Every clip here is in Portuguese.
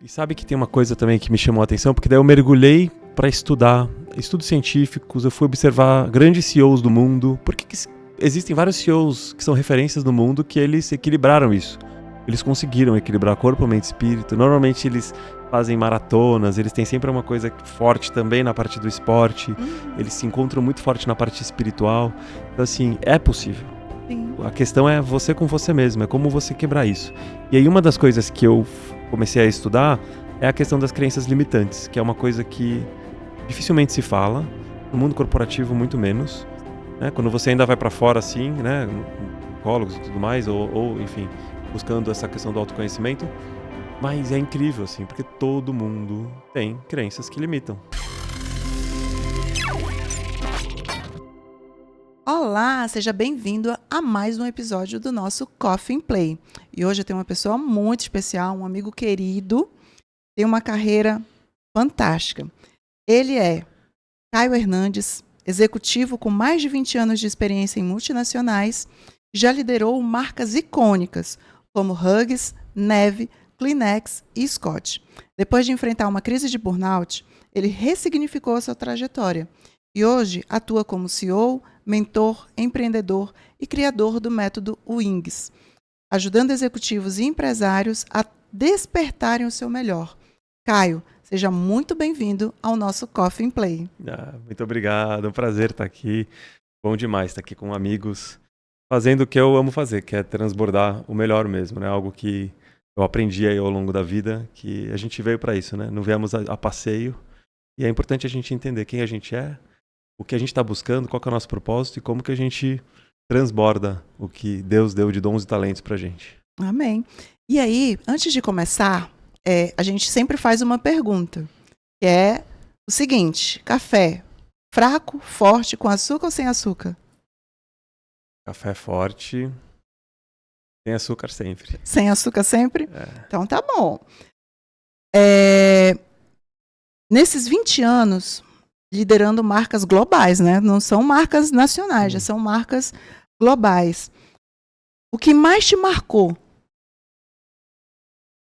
E sabe que tem uma coisa também que me chamou a atenção, porque daí eu mergulhei para estudar estudos científicos, eu fui observar grandes CEOs do mundo, porque existem vários CEOs que são referências no mundo que eles equilibraram isso. Eles conseguiram equilibrar corpo, mente e espírito. Normalmente eles fazem maratonas, eles têm sempre uma coisa forte também na parte do esporte, eles se encontram muito forte na parte espiritual. Então assim, é possível. Sim. A questão é você com você mesmo, é como você quebrar isso. E aí uma das coisas que eu comecei a estudar é a questão das crenças limitantes, que é uma coisa que dificilmente se fala, no mundo corporativo muito menos, né? Quando você ainda vai para fora assim, né, psicólogos e tudo mais, ou enfim, buscando essa questão do autoconhecimento, mas é incrível assim, porque todo mundo tem crenças que limitam. Olá, seja bem-vindo a mais um episódio do nosso Coffee and Play. E hoje eu tenho uma pessoa muito especial, um amigo querido, tem uma carreira fantástica. Ele é Caio Hernandes, executivo com mais de 20 anos de experiência em multinacionais, já liderou marcas icônicas como Huggies, Neve, Kleenex e Scott. Depois de enfrentar uma crise de burnout, ele ressignificou a sua trajetória e hoje atua como CEO, mentor, empreendedor e criador do método Wings, ajudando executivos e empresários a despertarem o seu melhor. Caio, seja muito bem-vindo ao nosso Coffee and Play. Muito obrigado, é um prazer estar aqui. Bom demais estar aqui com amigos, fazendo o que eu amo fazer, que é transbordar o melhor mesmo, né? Algo que eu aprendi aí ao longo da vida, que a gente veio para isso, né? Não viemos a passeio, e é importante a gente entender quem a gente é, o que a gente está buscando, qual que é o nosso propósito e como que a gente transborda o que Deus deu de dons e talentos pra gente. Amém. E aí, antes de começar, a gente sempre faz uma pergunta, que é o seguinte: café fraco, forte, com açúcar ou sem açúcar? Café forte, sem açúcar sempre. Sem açúcar sempre? É. Então tá bom. Nesses 20 anos, liderando marcas globais, né? Não são marcas nacionais, já são marcas globais. O que mais te marcou?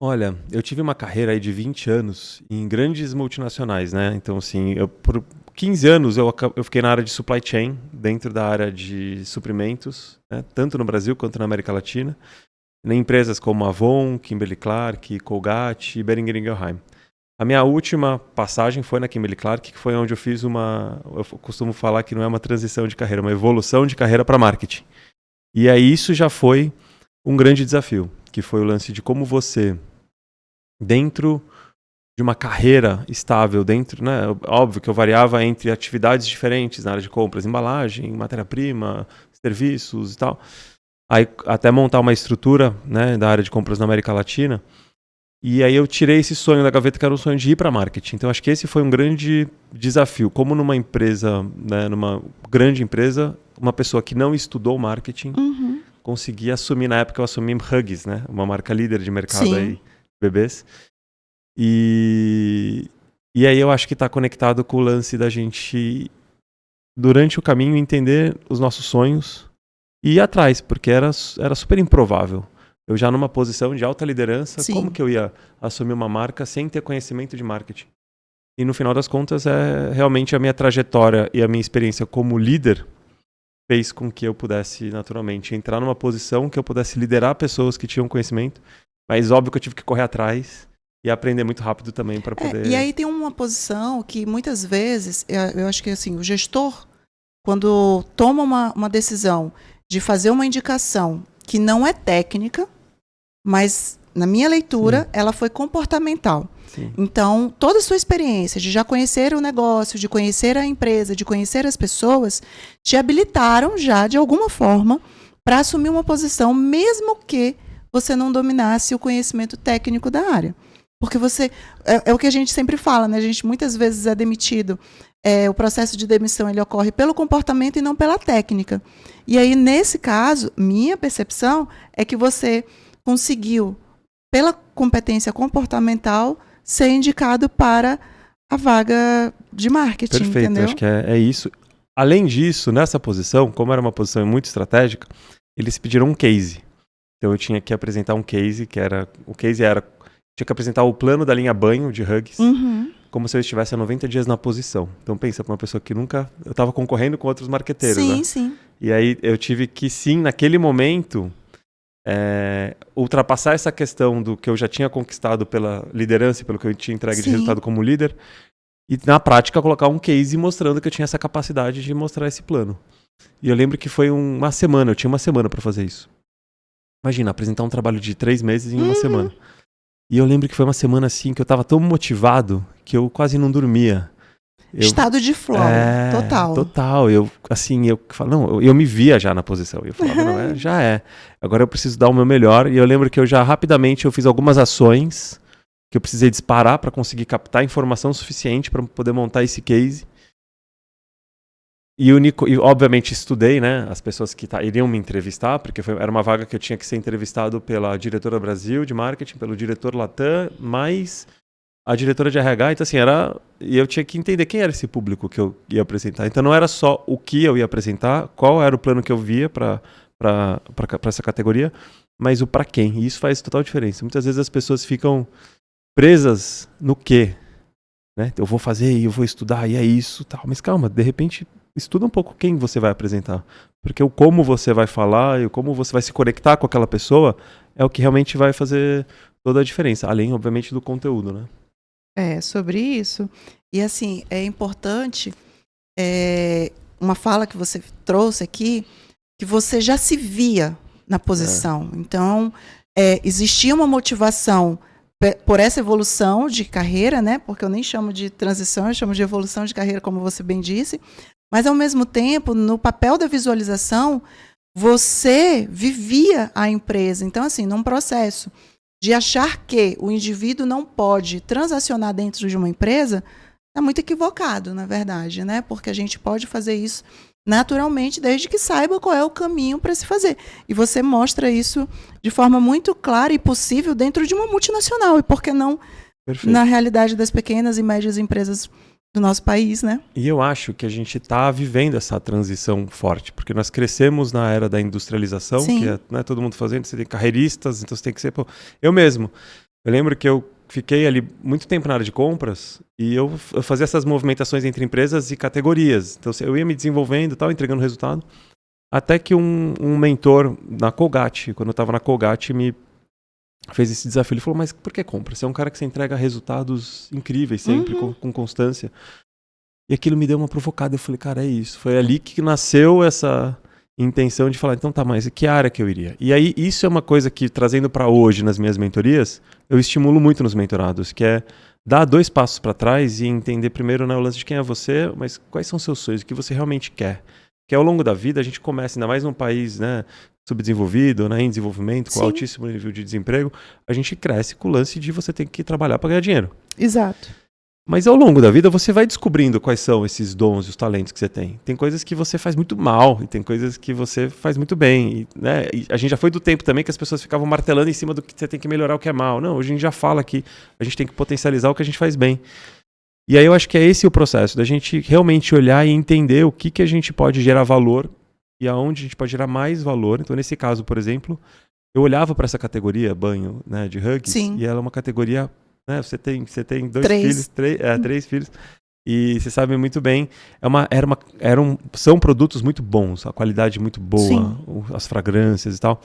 Olha, eu tive uma carreira aí de 20 anos em grandes multinacionais, né? Então, assim, por 15 anos eu fiquei na área de supply chain, dentro da área de suprimentos, né? Tanto no Brasil quanto na América Latina, em empresas como Avon, Kimberly-Clark, Colgate e Boehringer Ingelheim. A minha última passagem foi na Kimberly-Clark, que foi onde eu fiz eu costumo falar que não é uma transição de carreira, uma evolução de carreira para marketing. E aí isso já foi um grande desafio, que foi o lance de como você, dentro de uma carreira estável, né? Óbvio que eu variava entre atividades diferentes na área de compras, embalagem, matéria-prima, serviços e tal. Aí até montar uma estrutura, né, da área de compras na América Latina. E aí eu tirei esse sonho da gaveta, que era o sonho de ir para marketing. Então acho que esse foi um grande desafio. Como numa empresa, né, numa grande empresa, uma pessoa que não estudou marketing conseguia assumir. Na época eu assumi Huggies, né, uma marca líder de mercado. Sim. Aí, bebês. E aí eu acho que está conectado com o lance da gente, durante o caminho, entender os nossos sonhos e ir atrás, porque era super improvável. Eu já numa posição de alta liderança, Sim. Como que eu ia assumir uma marca sem ter conhecimento de marketing? E no final das contas, realmente a minha trajetória e a minha experiência como líder fez com que eu pudesse naturalmente entrar numa posição que eu pudesse liderar pessoas que tinham conhecimento, mas óbvio que eu tive que correr atrás e aprender muito rápido também para poder... E aí tem uma posição que muitas vezes, eu acho que assim, o gestor, quando toma uma decisão de fazer uma indicação que não é técnica, mas na minha leitura, ela foi comportamental. Sim. Então, toda a sua experiência de já conhecer o negócio, de conhecer a empresa, de conhecer as pessoas, te habilitaram já, de alguma forma, para assumir uma posição, mesmo que você não dominasse o conhecimento técnico da área. Porque você... É o que a gente sempre fala, né? A gente muitas vezes é demitido. O processo de demissão ele ocorre pelo comportamento e não pela técnica. E aí, nesse caso, minha percepção é que você conseguiu, pela competência comportamental, ser indicado para a vaga de marketing. Perfeito, entendeu? Acho que é isso. Além disso, nessa posição, como era uma posição muito estratégica, eles pediram um case. Então eu tinha que apresentar um case, o case era tinha que apresentar o plano da linha banho de Huggies, Uhum. como se eu estivesse há 90 dias na posição. Então pensa, para uma pessoa que nunca... Eu estava concorrendo com outros marqueteiros, Sim, né? sim. E aí eu tive que, sim, naquele momento, ultrapassar essa questão do que eu já tinha conquistado pela liderança, pelo que eu tinha entregue de Sim. resultado como líder, e na prática colocar um case mostrando que eu tinha essa capacidade de mostrar esse plano. E eu lembro que foi uma semana, eu tinha uma semana para fazer isso. Imagina, apresentar um trabalho de 3 meses em uma semana. E eu lembro que foi uma semana assim que eu tava tão motivado que eu quase não dormia. Estado de flow, total. Total. Eu falo, não, eu me via já na posição. Eu falava, não, já é. Agora eu preciso dar o meu melhor. E eu lembro que eu já rapidamente eu fiz algumas ações que eu precisei disparar para conseguir captar informação suficiente para poder montar esse case. E obviamente estudei, né, as pessoas que iriam me entrevistar, porque era uma vaga que eu tinha que ser entrevistado pela diretora Brasil de marketing, pelo diretor Latam, mais a diretora de RH. Então assim, e eu tinha que entender quem era esse público que eu ia apresentar. Então não era só o que eu ia apresentar, qual era o plano que eu via para essa categoria, mas o para quem. E isso faz total diferença. Muitas vezes as pessoas ficam presas no quê, né? Eu vou fazer, eu vou estudar, e é isso, tal. Mas calma, de repente estuda um pouco quem você vai apresentar. Porque o como você vai falar e o como você vai se conectar com aquela pessoa é o que realmente vai fazer toda a diferença. Além, obviamente, do conteúdo, né? Sobre isso. E assim, é importante uma fala que você trouxe aqui, que você já se via na posição. Então, existia uma motivação por essa evolução de carreira, né? Porque eu nem chamo de transição, eu chamo de evolução de carreira, como você bem disse. Mas, ao mesmo tempo, no papel da visualização, você vivia a empresa. Então, assim, num processo de achar que o indivíduo não pode transacionar dentro de uma empresa, está muito equivocado, na verdade, né? Porque a gente pode fazer isso naturalmente, desde que saiba qual é o caminho para se fazer. E você mostra isso de forma muito clara e possível dentro de uma multinacional. E por que não na realidade das pequenas e médias empresas do nosso país, né? E eu acho que a gente está vivendo essa transição forte, porque nós crescemos na era da industrialização, Sim. que é todo mundo fazendo, você tem carreiristas, então você tem que ser... Eu mesmo, eu lembro que eu fiquei ali muito tempo na área de compras e eu fazia essas movimentações entre empresas e categorias. Então eu ia me desenvolvendo, tal, entregando resultado, até que um mentor na Colgate, quando eu estava na Colgate, me fez esse desafio. Ele falou, mas por que compra? Você é um cara que você entrega resultados incríveis sempre, com constância. E aquilo me deu uma provocada. Eu falei, cara, é isso. Foi ali que nasceu essa intenção de falar, então tá, mas que área que eu iria? E aí, isso é uma coisa que, trazendo para hoje nas minhas mentorias, eu estimulo muito nos mentorados, que é dar 2 passos para trás e entender primeiro, né, o lance de quem é você, mas quais são os seus sonhos, o que você realmente quer. Porque ao longo da vida, a gente começa, ainda mais num país, né, subdesenvolvido, né, em desenvolvimento, com altíssimo nível de desemprego, a gente cresce com o lance de você ter que trabalhar para ganhar dinheiro. Exato. Mas ao longo da vida você vai descobrindo quais são esses dons e os talentos que você tem. Tem coisas que você faz muito mal e tem coisas que você faz muito bem. E a gente já foi do tempo também que as pessoas ficavam martelando em cima do que você tem que melhorar o que é mal. Não, hoje a gente já fala que a gente tem que potencializar o que a gente faz bem. E aí eu acho que é esse o processo, da gente realmente olhar e entender o que a gente pode gerar valor e aonde a gente pode gerar mais valor. Então, nesse caso, por exemplo, eu olhava para essa categoria, banho, né, de Huggies, e ela é uma categoria, né, você tem 2 filhos, 3 filhos, e você sabe muito bem, são produtos muito bons, a qualidade muito boa, as fragrâncias e tal.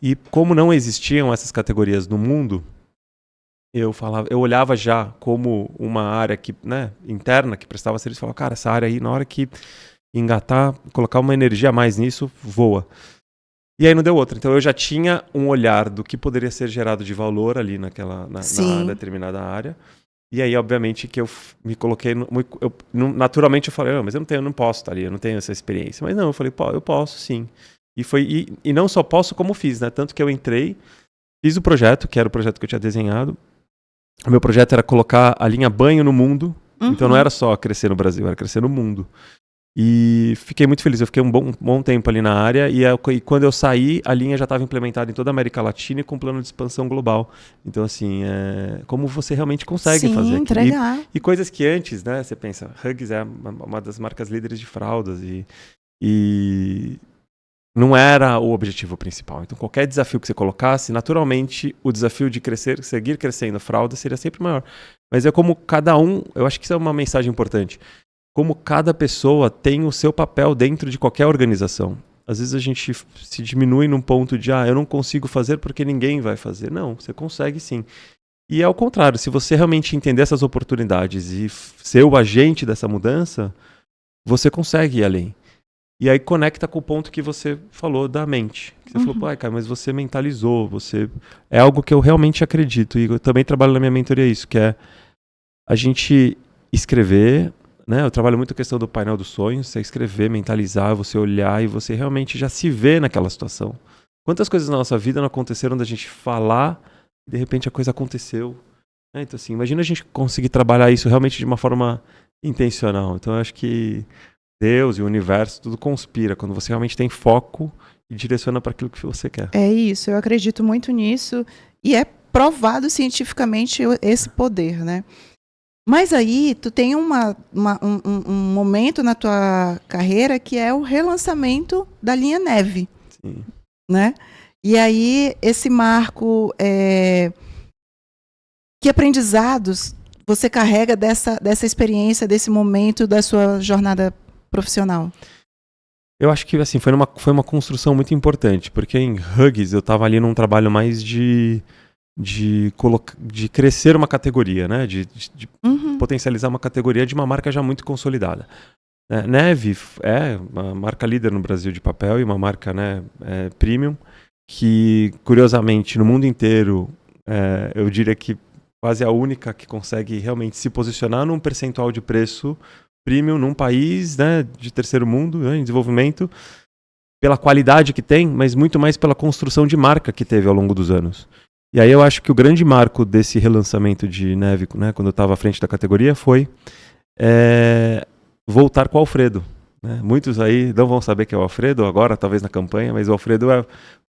E como não existiam essas categorias no mundo, eu olhava já como uma área que, né, interna que prestava serviço, falava, cara, essa área aí, na hora que engatar, colocar uma energia a mais nisso, voa. E aí não deu outra. Então eu já tinha um olhar do que poderia ser gerado de valor ali na determinada área. E aí, obviamente, que eu me coloquei... naturalmente eu falei, mas eu não posso estar ali, eu não tenho essa experiência. Mas não, eu falei, eu posso sim. E não só posso, como fiz, né? Tanto que eu entrei, fiz o projeto, que era o projeto que eu tinha desenhado. O meu projeto era colocar a linha banho no mundo. Então não era só crescer no Brasil, era crescer no mundo. E fiquei muito feliz, eu fiquei um bom tempo ali na área e quando eu saí, a linha já estava implementada em toda a América Latina e com plano de expansão global. Então assim, como você realmente consegue fazer entregar. E coisas que antes, né, você pensa, Huggies é uma das marcas líderes de fraldas e não era o objetivo principal. Então, qualquer desafio que você colocasse, naturalmente, o desafio de crescer, seguir crescendo a fralda seria sempre maior. Mas é como cada um, eu acho que isso é uma mensagem importante, como cada pessoa tem o seu papel dentro de qualquer organização. Às vezes a gente se diminui num ponto de, eu não consigo fazer porque ninguém vai fazer. Não, você consegue sim. E ao contrário, se você realmente entender essas oportunidades e ser o agente dessa mudança, você consegue ir além. E aí conecta com o ponto que você falou da mente. Você falou, cara, mas você mentalizou, você... É algo que eu realmente acredito. E eu também trabalho na minha mentoria isso, que é a gente escrever, né? Eu trabalho muito a questão do painel dos sonhos, você escrever, mentalizar, você olhar e você realmente já se vê naquela situação. Quantas coisas na nossa vida não aconteceram da gente falar e de repente a coisa aconteceu? Né? Então assim, imagina a gente conseguir trabalhar isso realmente de uma forma intencional. Então eu acho que Deus e o universo, tudo conspira quando você realmente tem foco e direciona para aquilo que você quer. É isso, eu acredito muito nisso e é provado cientificamente esse poder, né? Mas aí tu tem um momento na tua carreira que é o relançamento da linha Neve, Sim. né? E aí esse marco, que aprendizados você carrega dessa experiência, desse momento da sua jornada profissional? Eu acho que assim, foi uma construção muito importante, porque em Huggies eu estava ali num trabalho mais de crescer uma categoria, né? De potencializar uma categoria de uma marca já muito consolidada. Neve é uma marca líder no Brasil de papel e uma marca, né, premium, que curiosamente no mundo inteiro eu diria que quase a única que consegue realmente se posicionar num percentual de preço premium num país, né, de terceiro mundo, né, em desenvolvimento, pela qualidade que tem, mas muito mais pela construção de marca que teve ao longo dos anos. E aí eu acho que o grande marco desse relançamento de Neve, né, quando eu estava à frente da categoria, foi voltar com o Alfredo. Né? Muitos aí não vão saber que é o Alfredo agora, talvez na campanha, mas o Alfredo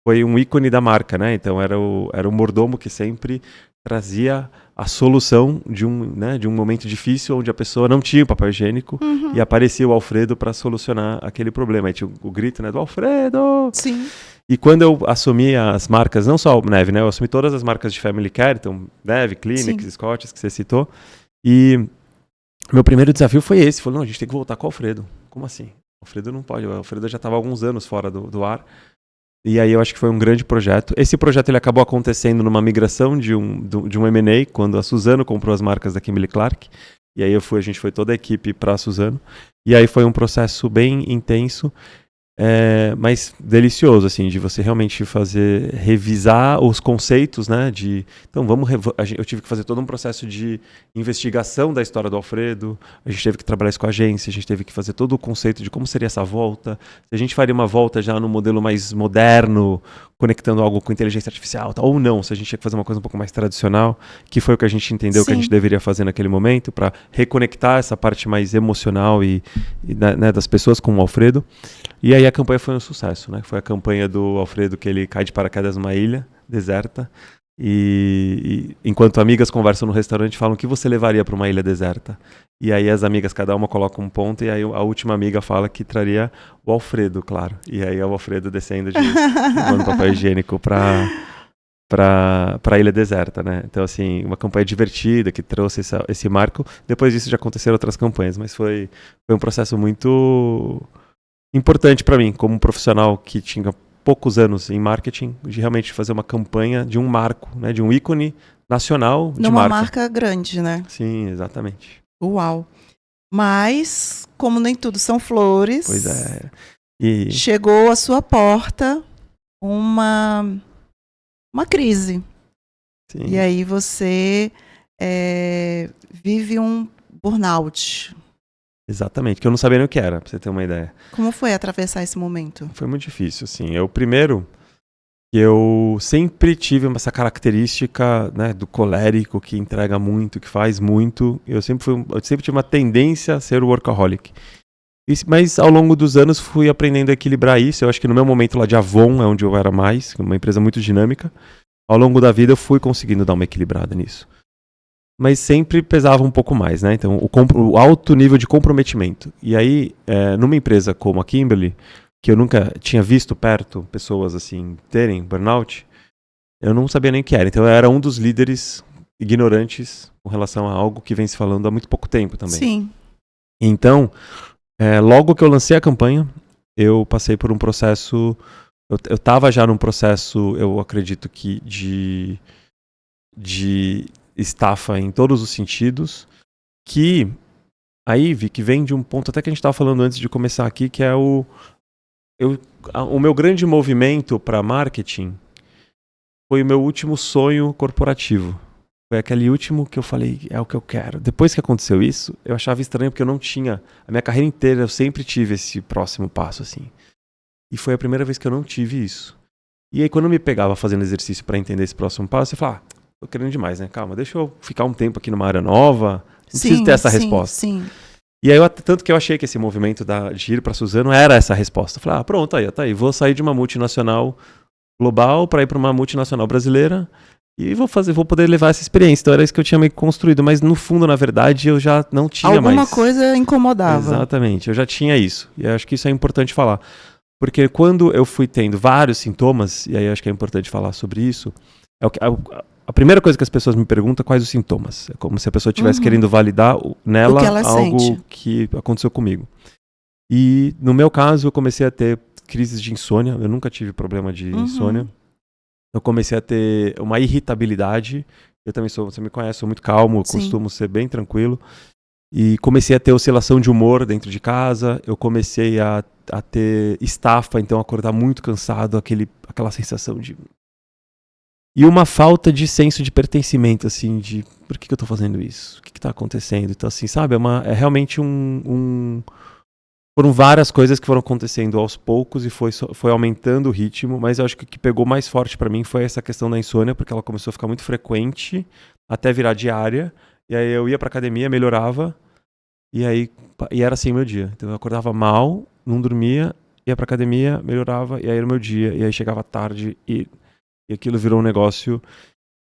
foi um ícone da marca, né? Então era o mordomo que sempre trazia a solução de um momento difícil onde a pessoa não tinha o papel higiênico e aparecia o Alfredo para solucionar aquele problema. Aí tinha o grito, né, do Alfredo! Sim. E quando eu assumi as marcas, não só o Neve, né, eu assumi todas as marcas de Family Care, então Neve, Kleenex, Scotch, que você citou, e meu primeiro desafio foi esse, falei, não, a gente tem que voltar com o Alfredo. Como assim? O Alfredo não pode, o Alfredo já estava há alguns anos fora do ar. E aí eu acho que foi um grande projeto. Esse projeto ele acabou acontecendo numa migração de um M&A, quando a Suzano comprou as marcas da Kimberly-Clark. E aí a gente foi toda a equipe para a Suzano. E aí foi um processo bem intenso, mas delicioso, assim, de você realmente revisar os conceitos, né? Então eu tive que fazer todo um processo de investigação da história do Alfredo, a gente teve que trabalhar isso com a agência, a gente teve que fazer todo o conceito de como seria essa volta, se a gente faria uma volta já no modelo mais moderno, conectando algo com inteligência artificial, ou não, se a gente tinha que fazer uma coisa um pouco mais tradicional, que foi o que a gente entendeu que a gente deveria fazer naquele momento, para reconectar essa parte mais emocional e né, das pessoas com o Alfredo. E aí a campanha foi um sucesso, né? Foi a campanha do Alfredo que ele cai de paraquedas numa ilha deserta e enquanto amigas conversam no restaurante falam o que você levaria para uma ilha deserta. E aí as amigas, cada uma coloca um ponto e aí a última amiga fala que traria o Alfredo, claro. E aí é o Alfredo descendo levando papel higiênico para a ilha deserta, né? Então, assim, uma campanha divertida que trouxe esse marco. Depois disso já aconteceram outras campanhas, mas foi um processo muito importante para mim, como um profissional que tinha poucos anos em marketing, de realmente fazer uma campanha de um marco, né, de um ícone nacional de marca. Numa marca grande, né? Sim, exatamente. Uau! Mas, como nem tudo são flores, pois é. Chegou à sua porta uma crise. Sim. E aí você vive um burnout. Exatamente, que eu não sabia nem o que era, pra você ter uma ideia. Como foi atravessar esse momento? Foi muito difícil, assim. Primeiro, eu sempre tive essa característica, né, do colérico, que entrega muito, que faz muito. Eu sempre tive uma tendência a ser workaholic. Mas ao longo dos anos fui aprendendo a equilibrar isso. Eu acho que no meu momento lá de Avon é onde eu era mais, uma empresa muito dinâmica. Ao longo da vida eu fui conseguindo dar uma equilibrada nisso. Mas sempre pesava um pouco mais, né? Então, o alto nível de comprometimento. E aí, numa empresa como a Kimberly, que eu nunca tinha visto perto pessoas assim terem burnout, eu não sabia nem o que era. Então eu era um dos líderes ignorantes com relação a algo que vem se falando há muito pouco tempo também. Sim. Então, logo que eu lancei a campanha, eu passei por um processo, eu estava já num processo, eu acredito que de estafa em todos os sentidos, que aí, Vi, que vem de um ponto até que a gente estava falando antes de começar aqui, que é o meu grande movimento para marketing foi o meu último sonho corporativo. Foi aquele último que eu falei, é o que eu quero. Depois que aconteceu isso, eu achava estranho porque eu não tinha, a minha carreira inteira eu sempre tive esse próximo passo assim. E foi a primeira vez que eu não tive isso. E aí quando eu me pegava fazendo exercício para entender esse próximo passo, eu falava, tô querendo demais, né? Calma, deixa eu ficar um tempo aqui numa área nova, não preciso ter essa resposta. Sim. E aí, tanto que eu achei que esse movimento de ir para Suzano era essa resposta. Eu falei, pronto, tá aí. Vou sair de uma multinacional global para ir para uma multinacional brasileira e vou poder levar essa experiência. Então era isso que eu tinha meio que construído, mas no fundo, na verdade, eu já não tinha mais. Alguma coisa incomodava. Exatamente, eu já tinha isso. E eu acho que isso é importante falar. Porque quando eu fui tendo vários sintomas, e aí eu acho que é importante falar sobre isso, a primeira coisa que as pessoas me perguntam é quais os sintomas. É como se a pessoa estivesse querendo validar nela algo sente. que aconteceu comigo. E no meu caso, eu comecei a ter crises de insônia. Eu nunca tive problema de insônia. Eu comecei a ter uma irritabilidade. Eu também você me conhece, sou muito calmo, costumo ser bem tranquilo. E comecei a ter oscilação de humor dentro de casa. Eu comecei a ter estafa, então acordar muito cansado, aquela sensação de... E uma falta de senso de pertencimento, assim, de por que eu tô fazendo isso? O que tá acontecendo? Então, assim, sabe, é realmente foram várias coisas que foram acontecendo aos poucos e foi aumentando o ritmo, mas eu acho que o que pegou mais forte pra mim foi essa questão da insônia, porque ela começou a ficar muito frequente, até virar diária, e aí eu ia pra academia, melhorava, e era assim o meu dia. Então eu acordava mal, não dormia, ia pra academia, melhorava, e aí era o meu dia, e aí chegava tarde e aquilo virou um negócio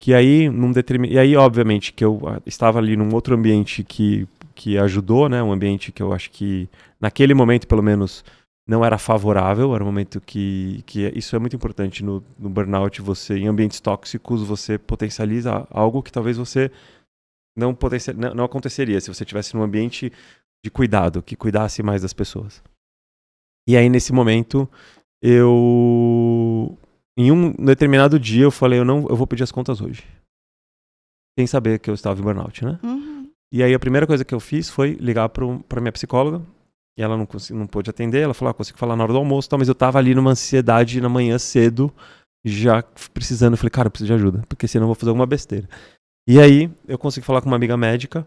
que aí, e aí, obviamente, que eu estava ali num outro ambiente que ajudou, né? Um ambiente que eu acho que, naquele momento, pelo menos, não era favorável. Era um momento que isso é muito importante no burnout. Em ambientes tóxicos, você potencializa algo que talvez você não aconteceria se você estivesse num ambiente de cuidado, que cuidasse mais das pessoas. E aí, nesse momento, em um determinado dia eu falei, eu vou pedir as contas hoje. Sem saber que eu estava em burnout, né? E aí a primeira coisa que eu fiz foi ligar pra minha psicóloga. E ela não pôde atender. Ela falou, consigo falar na hora do almoço, mas eu tava ali numa ansiedade na manhã cedo, já precisando. Eu falei, cara, eu preciso de ajuda, porque senão eu vou fazer alguma besteira. E aí eu consegui falar com uma amiga médica.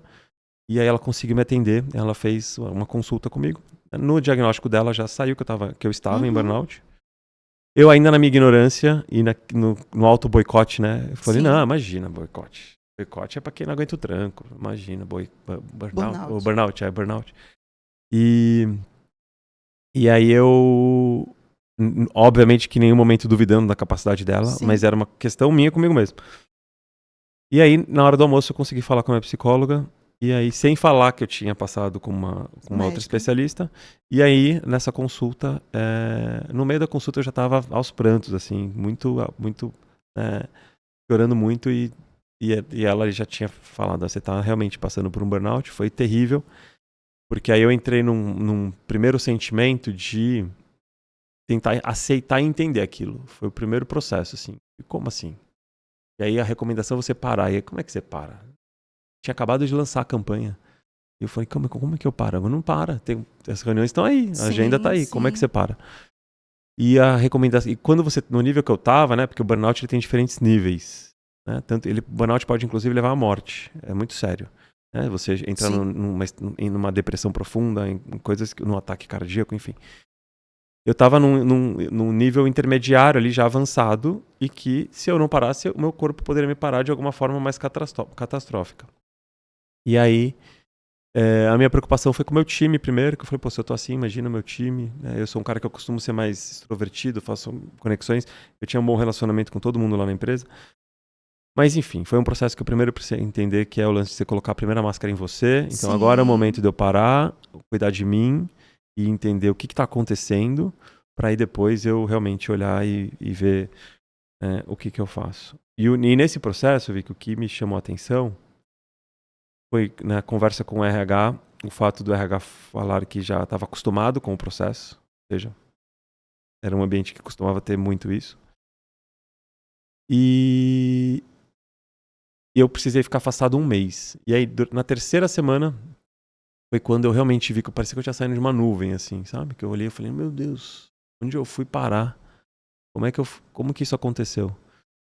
E aí ela conseguiu me atender. Ela fez uma consulta comigo. No diagnóstico dela já saiu que eu estava em burnout. Eu ainda na minha ignorância e no auto-boicote, né? Eu falei, não, imagina, boicote. Boicote é pra quem não aguenta o tranco. Imagina, burnout. Burnout. E aí obviamente que em nenhum momento duvidando da capacidade dela, mas era uma questão minha comigo mesmo. E aí, na hora do almoço, eu consegui falar com a minha psicóloga. E aí, sem falar que eu tinha passado com uma outra especialista. E aí, nessa consulta, no meio da consulta eu já estava aos prantos, assim, muito chorando muito. E ela já tinha falado, você está realmente passando por um burnout. Foi terrível, porque aí eu entrei num primeiro sentimento de tentar aceitar e entender aquilo. Foi o primeiro processo, assim. E como assim? E aí a recomendação é você parar. E aí, como é que você para? Tinha acabado de lançar a campanha. E eu falei, como é que eu paro? Eu não para. As reuniões estão aí, a agenda está aí. Sim. Como é que você para? E a recomendação... E quando você... No nível que eu estava, né? Porque o burnout ele tem diferentes níveis. Né? O burnout pode, inclusive, levar à morte. É muito sério. Né? Você entra numa depressão profunda, em coisas... num ataque cardíaco, enfim. Eu estava num nível intermediário ali, já avançado. E que, se eu não parasse, o meu corpo poderia me parar de alguma forma mais catastrófica. E aí, a minha preocupação foi com o meu time primeiro, que eu falei, se eu tô assim, imagina o meu time. Eu sou um cara que eu costumo ser mais extrovertido, faço conexões. Eu tinha um bom relacionamento com todo mundo lá na empresa. Mas, enfim, foi um processo que eu primeiro precisei entender, que é o lance de você colocar a primeira máscara em você. Então, agora é o momento de eu parar, cuidar de mim e entender o que tá acontecendo. para aí depois eu realmente olhar e ver o que eu faço. E nesse processo, eu vi que o que me chamou a atenção foi na conversa com o RH, o fato do RH falar que já estava acostumado com o processo, ou seja, era um ambiente que costumava ter muito isso. E eu precisei ficar afastado 1 mês. E aí, na terceira semana, foi quando eu realmente vi que parecia que eu tinha saído de uma nuvem, assim, sabe? Que eu olhei e falei, meu Deus, onde eu fui parar? Como que isso aconteceu?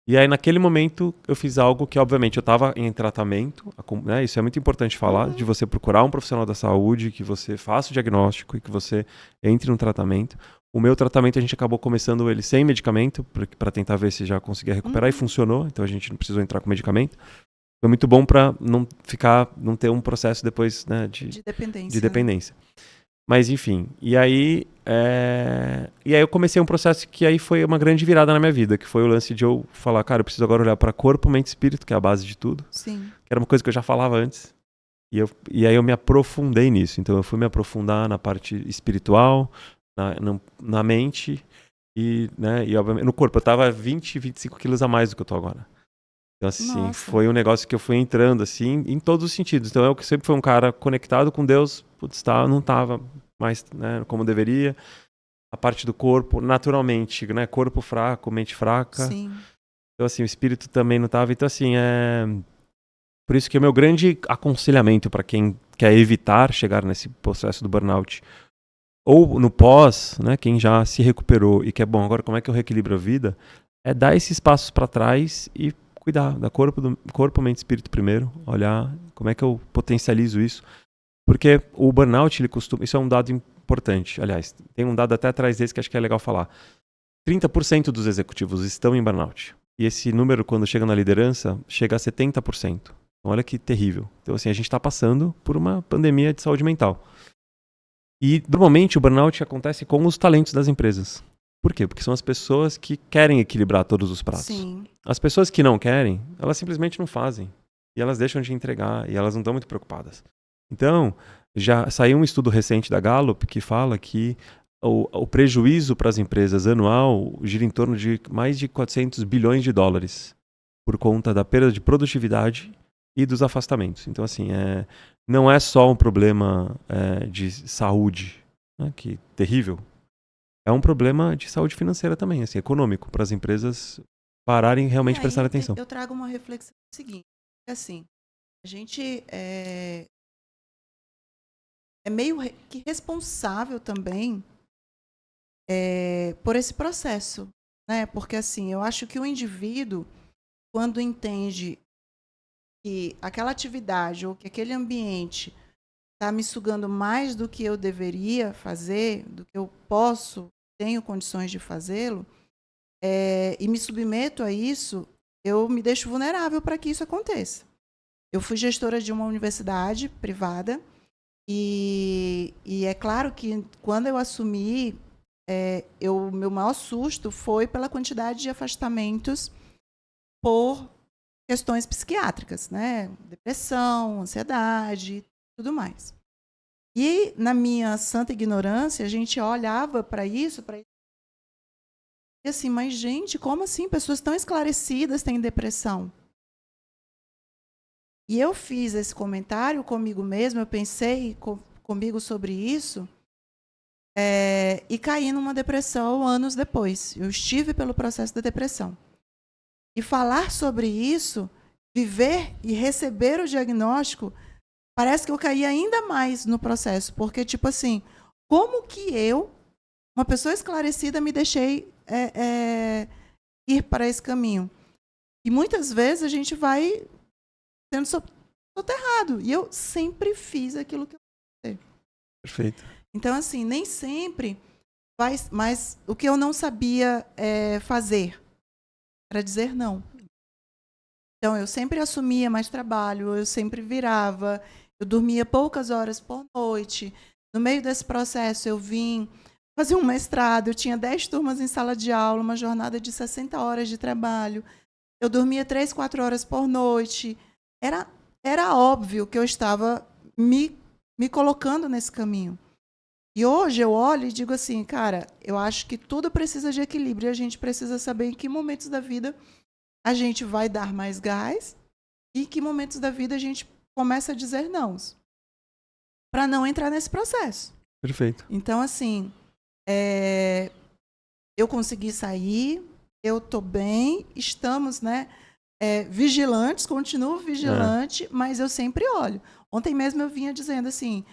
E aí, naquele momento, eu fiz algo que, obviamente, eu estava em tratamento, né? Isso é muito importante falar, de você procurar um profissional da saúde, que você faça o diagnóstico e que você entre no tratamento. O meu tratamento, a gente acabou começando ele sem medicamento, para tentar ver se já conseguia recuperar, e funcionou, então a gente não precisou entrar com medicamento. Foi muito bom para não ter um processo depois, né, de dependência. Mas enfim, e aí eu comecei um processo que aí foi uma grande virada na minha vida, que foi o lance de eu falar, cara, eu preciso agora olhar para corpo, mente e espírito, que é a base de tudo. Sim. Que era uma coisa que eu já falava antes. E aí eu me aprofundei nisso. Então eu fui me aprofundar na parte espiritual, na mente e obviamente no corpo. Eu tava 20, 25 quilos a mais do que eu tô agora. Então, assim, Nossa. foi um negócio que eu fui entrando, assim, em todos os sentidos. Então, eu que sempre fui um cara conectado com Deus, não tava mais, né, como deveria. A parte do corpo, naturalmente, né, corpo fraco, mente fraca. Sim. Então, assim, o espírito também não tava. Então, assim, por isso que o meu grande aconselhamento para quem quer evitar chegar nesse processo do burnout, ou no pós, né, quem já se recuperou e quer, bom, agora como é que eu reequilibro a vida, é dar esses passos para trás e cuidar da corpo, mente e espírito primeiro, olhar como é que eu potencializo isso, porque o burnout, isso é um dado importante, aliás, tem um dado até atrás desse que acho que é legal falar, 30% dos executivos estão em burnout, e esse número, quando chega na liderança, chega a 70%, então, olha que terrível. Então, assim, a gente está passando por uma pandemia de saúde mental, e normalmente o burnout acontece com os talentos das empresas. Por quê? Porque são as pessoas que querem equilibrar todos os pratos. Sim. As pessoas que não querem, elas simplesmente não fazem. E elas deixam de entregar, e elas não estão muito preocupadas. Então, já saiu um estudo recente da Gallup que fala que o prejuízo para as empresas anual gira em torno de mais de 400 bilhões de dólares por conta da perda de produtividade e dos afastamentos. Então, assim, não é só um problema de saúde, né, que é terrível. É um problema de saúde financeira também, assim, econômico, para as empresas pararem e realmente prestarem atenção. Eu trago uma reflexão seguinte, assim, a gente é meio que responsável também por esse processo, né? Porque assim, eu acho que o indivíduo, quando entende que aquela atividade ou que aquele ambiente está me sugando mais do que eu deveria fazer, do que eu tenho condições de fazê-lo, e me submeto a isso, eu me deixo vulnerável para que isso aconteça. Eu fui gestora de uma universidade privada e é claro que quando eu assumi, meu maior susto foi pela quantidade de afastamentos por questões psiquiátricas, né? Depressão, ansiedade, tudo mais. E na minha santa ignorância, a gente olhava para isso, e assim, mas gente, como assim? Pessoas tão esclarecidas têm depressão. E eu fiz esse comentário comigo mesma, eu pensei comigo sobre isso, e caí numa depressão anos depois. Eu estive pelo processo da depressão. E falar sobre isso, viver e receber o diagnóstico, parece que eu caí ainda mais no processo. Porque, tipo assim, como que eu, uma pessoa esclarecida, me deixei ir para esse caminho? E muitas vezes a gente vai sendo soterrado. E eu sempre fiz aquilo que eu fiz. Perfeito. Então, assim, nem sempre mas o que eu não sabia fazer era dizer não. Então, eu sempre assumia mais trabalho, eu sempre virava, eu dormia poucas horas por noite. No meio desse processo, eu vim fazer um mestrado, eu tinha 10 turmas em sala de aula, uma jornada de 60 horas de trabalho. Eu dormia 3, 4 horas por noite. Era óbvio que eu estava me colocando nesse caminho. E hoje eu olho e digo assim, cara, eu acho que tudo precisa de equilíbrio e a gente precisa saber em que momentos da vida a gente vai dar mais gás e em que momentos da vida a gente começa a dizer não, para não entrar nesse processo. Perfeito. Então, assim, eu consegui sair, eu estou bem, estamos, né, vigilantes, continuo vigilante, mas eu sempre olho. Ontem mesmo eu vinha dizendo assim,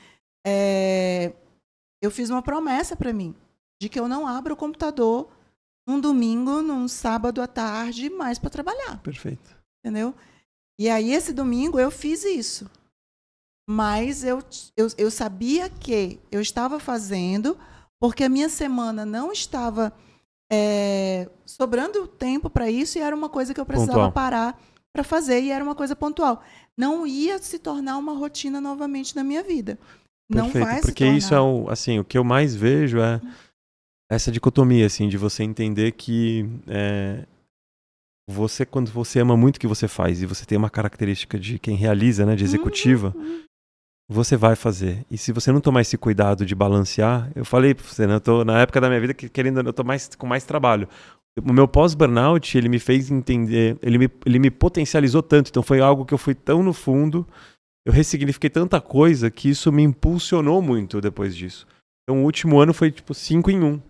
eu fiz uma promessa para mim, de que eu não abro o computador num domingo, num sábado à tarde, mais para trabalhar. Perfeito. Entendeu? E aí, esse domingo, eu fiz isso. Mas eu sabia que eu estava fazendo porque a minha semana não estava sobrando tempo para isso e era uma coisa que eu precisava parar para fazer e era uma coisa pontual. Não ia se tornar uma rotina novamente na minha vida. Não Perfeito, vai porque se tornar. isso é assim, o que eu mais vejo é essa dicotomia, assim, de você entender que você, quando você ama muito o que você faz e você tem uma característica de quem realiza, né, de executiva, você vai fazer. E se você não tomar esse cuidado de balancear, eu falei pra você, né, eu tô na época da minha vida que eu tô com mais trabalho. O meu pós-burnout, ele me fez entender, ele me potencializou tanto, então foi algo que eu fui tão no fundo, eu ressignifiquei tanta coisa que isso me impulsionou muito depois disso. Então o último ano foi tipo 5 em 1.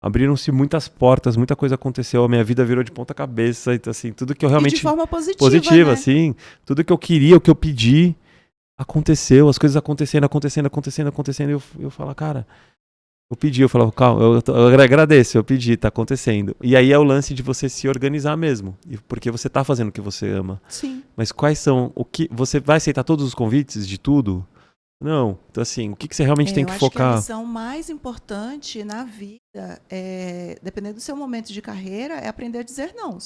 Abriram-se muitas portas, muita coisa aconteceu, a minha vida virou de ponta cabeça, então assim, tudo que eu realmente... E de forma positiva, né? assim, tudo que eu queria, o que eu pedi, aconteceu, as coisas acontecendo, e eu falo, cara, eu pedi, eu falava, calma, eu agradeço, eu pedi, tá acontecendo. E aí é o lance de você se organizar mesmo, porque você tá fazendo o que você ama. Sim. Mas quais são, você vai aceitar todos os convites de tudo? Não. Então assim, o que você realmente tem que focar? Eu acho que a lição mais importante na vida, dependendo do seu momento de carreira, é aprender a dizer não.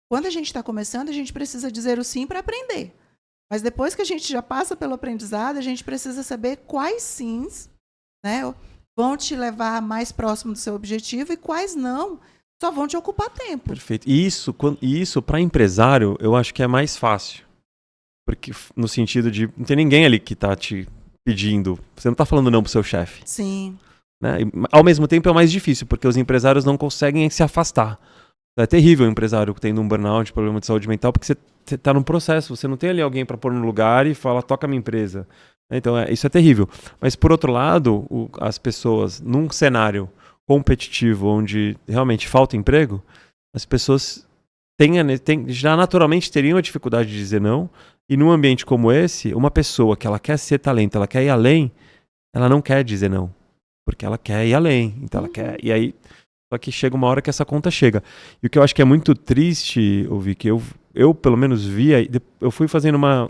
Quando a gente está começando, a gente precisa dizer o sim para aprender. Mas depois que a gente já passa pelo aprendizado, a gente precisa saber quais sims, né, vão te levar mais próximo do seu objetivo e quais não, só vão te ocupar tempo. Perfeito. E isso para empresário, eu acho que é mais fácil. Porque no sentido de não tem ninguém ali que tá te pedindo. Você não tá falando não pro seu chefe. Sim. Né? E, ao mesmo tempo é mais difícil, porque os empresários não conseguem se afastar. É terrível o empresário tendo um burnout, problema de saúde mental, porque você tá num processo, você não tem ali alguém para pôr no lugar e falar, toca a minha empresa. Então, isso é terrível. Mas, por outro lado, as pessoas, num cenário competitivo, onde realmente falta emprego, as pessoas já naturalmente teriam a dificuldade de dizer não, e num ambiente como esse, uma pessoa que ela quer ser talento, ela quer ir além, ela não quer dizer não, porque ela quer ir além. Então, ela quer... E aí, só que chega uma hora que essa conta chega. E o que eu acho que é muito triste, que eu pelo menos via, eu fui fazendo uma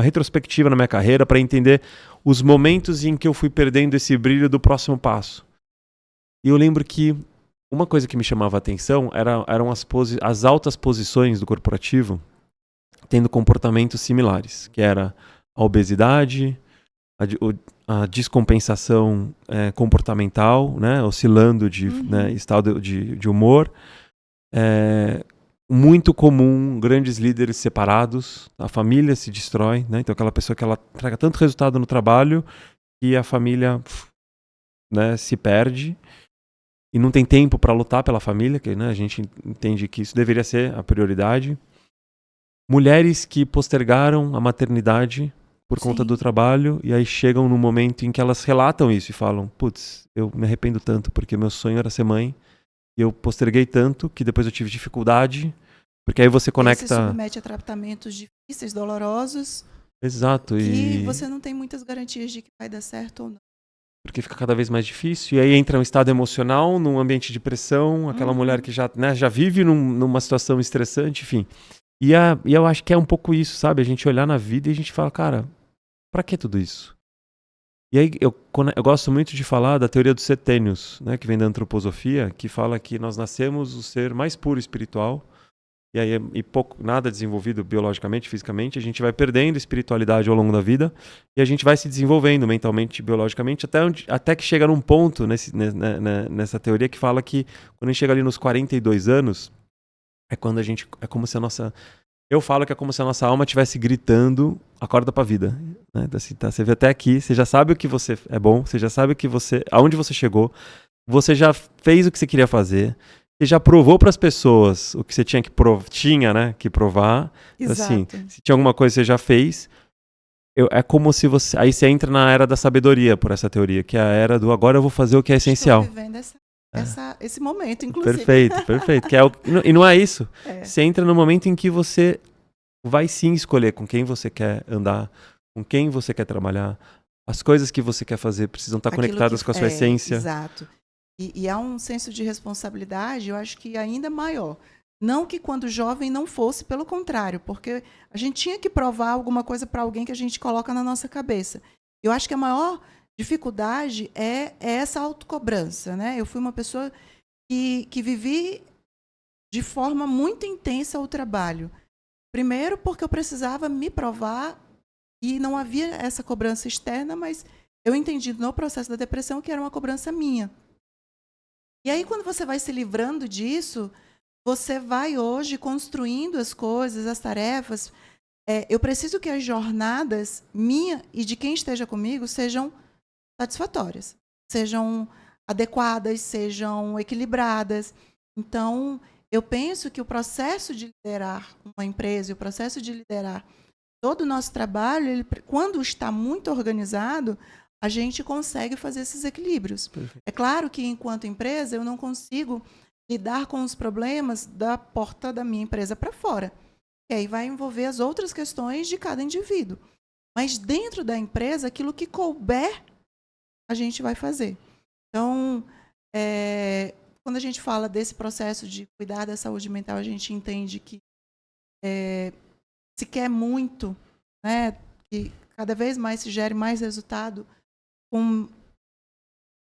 retrospectiva na minha carreira para entender os momentos em que eu fui perdendo esse brilho do próximo passo. E eu lembro que uma coisa que me chamava a atenção eram as altas posições do corporativo tendo comportamentos similares, que era a obesidade, a descompensação comportamental, né, oscilando de estado de humor, muito comum, grandes líderes separados, a família se destrói, né? Então aquela pessoa que ela traga tanto resultado no trabalho que a família, né, se perde e não tem tempo para lutar pela família, que, né, a gente entende que isso deveria ser a prioridade. Mulheres que postergaram a maternidade por conta do trabalho e aí chegam no momento em que elas relatam isso e falam, putz, eu me arrependo tanto porque meu sonho era ser mãe e eu posterguei tanto que depois eu tive dificuldade, porque aí você conecta... E se submete a tratamentos difíceis, dolorosos. Exato. Que você não tem muitas garantias de que vai dar certo ou não. Porque fica cada vez mais difícil. E aí entra um estado emocional, num ambiente de pressão, aquela mulher que já vive numa situação estressante, enfim. E eu acho que é um pouco isso, sabe? A gente olhar na vida e a gente fala, cara, pra que tudo isso? E aí eu gosto muito de falar da teoria dos setênios, né, que vem da antroposofia, que fala que nós nascemos o ser mais puro espiritual, e aí nada desenvolvido biologicamente, fisicamente, a gente vai perdendo espiritualidade ao longo da vida, e a gente vai se desenvolvendo mentalmente, biologicamente, até que chega num ponto nessa teoria que fala que quando a gente chega ali nos 42 anos, é como se a nossa... Eu falo que é como se a nossa alma estivesse gritando, acorda pra vida. né? Então, assim, tá, você veio até aqui, você já sabe o que você é bom, você já sabe aonde você chegou, você já fez o que você queria fazer, você já provou para as pessoas o que você tinha né, que provar. Então, assim, Exato. se tinha alguma coisa que você já fez, é como se você... Aí você entra na era da sabedoria, por essa teoria, que é a era do agora eu vou fazer o que é essencial. Estou vivendo esse momento, inclusive. Perfeito. E não é isso. É. Você entra no momento em que você vai sim escolher com quem você quer andar, com quem você quer trabalhar. As coisas que você quer fazer precisam estar conectadas com a sua essência. Exato. E há um senso de responsabilidade, eu acho que ainda maior. Não que quando jovem não fosse, pelo contrário, porque a gente tinha que provar alguma coisa para alguém que a gente coloca na nossa cabeça. Eu acho que a maior dificuldade é essa autocobrança, né? Eu fui uma pessoa que vivi de forma muito intensa o trabalho. Primeiro porque eu precisava me provar e não havia essa cobrança externa, mas eu entendi no processo da depressão que era uma cobrança minha. E aí, quando você vai se livrando disso, você vai hoje construindo as coisas, as tarefas. Eu preciso que as jornadas minha e de quem esteja comigo sejam satisfatórias, sejam adequadas, sejam equilibradas. Então, eu penso que o processo de liderar uma empresa, o processo de liderar todo o nosso trabalho, quando está muito organizado, a gente consegue fazer esses equilíbrios. Perfeito. É claro que, enquanto empresa, eu não consigo lidar com os problemas da porta da minha empresa para fora. E aí vai envolver as outras questões de cada indivíduo. Mas dentro da empresa, aquilo que couber, a gente vai fazer. Então, quando a gente fala desse processo de cuidar da saúde mental, a gente entende que se quer muito, né, que cada vez mais se gere mais resultado com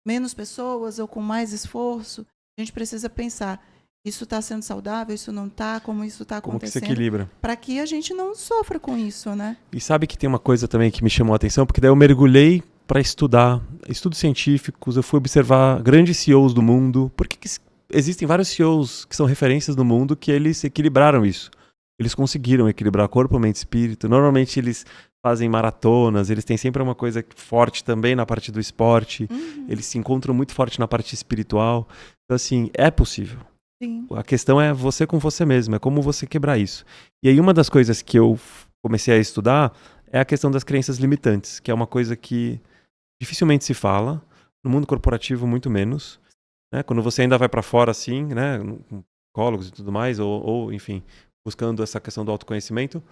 menos pessoas ou com mais esforço, a gente precisa pensar, isso está sendo saudável, isso não está, como isso está acontecendo. Como que se equilibra? Para que a gente não sofra com isso, né? E sabe que tem uma coisa também que me chamou a atenção, porque daí eu mergulhei para estudar, estudos científicos, eu fui observar grandes CEOs do mundo, porque existem vários CEOs que são referências no mundo que eles equilibraram isso. Eles conseguiram equilibrar corpo, mente e espírito. Normalmente eles fazem maratonas, eles têm sempre uma coisa forte também na parte do esporte, eles se encontram muito forte na parte espiritual. Então, assim, é possível. Sim. A questão é você com você mesmo, é como você quebrar isso. E aí uma das coisas que eu comecei a estudar é a questão das crenças limitantes, que é uma coisa que dificilmente se fala, no mundo corporativo muito menos, né? Quando você ainda vai para fora assim, né, com psicólogos e tudo mais, ou enfim, buscando essa questão do autoconhecimento,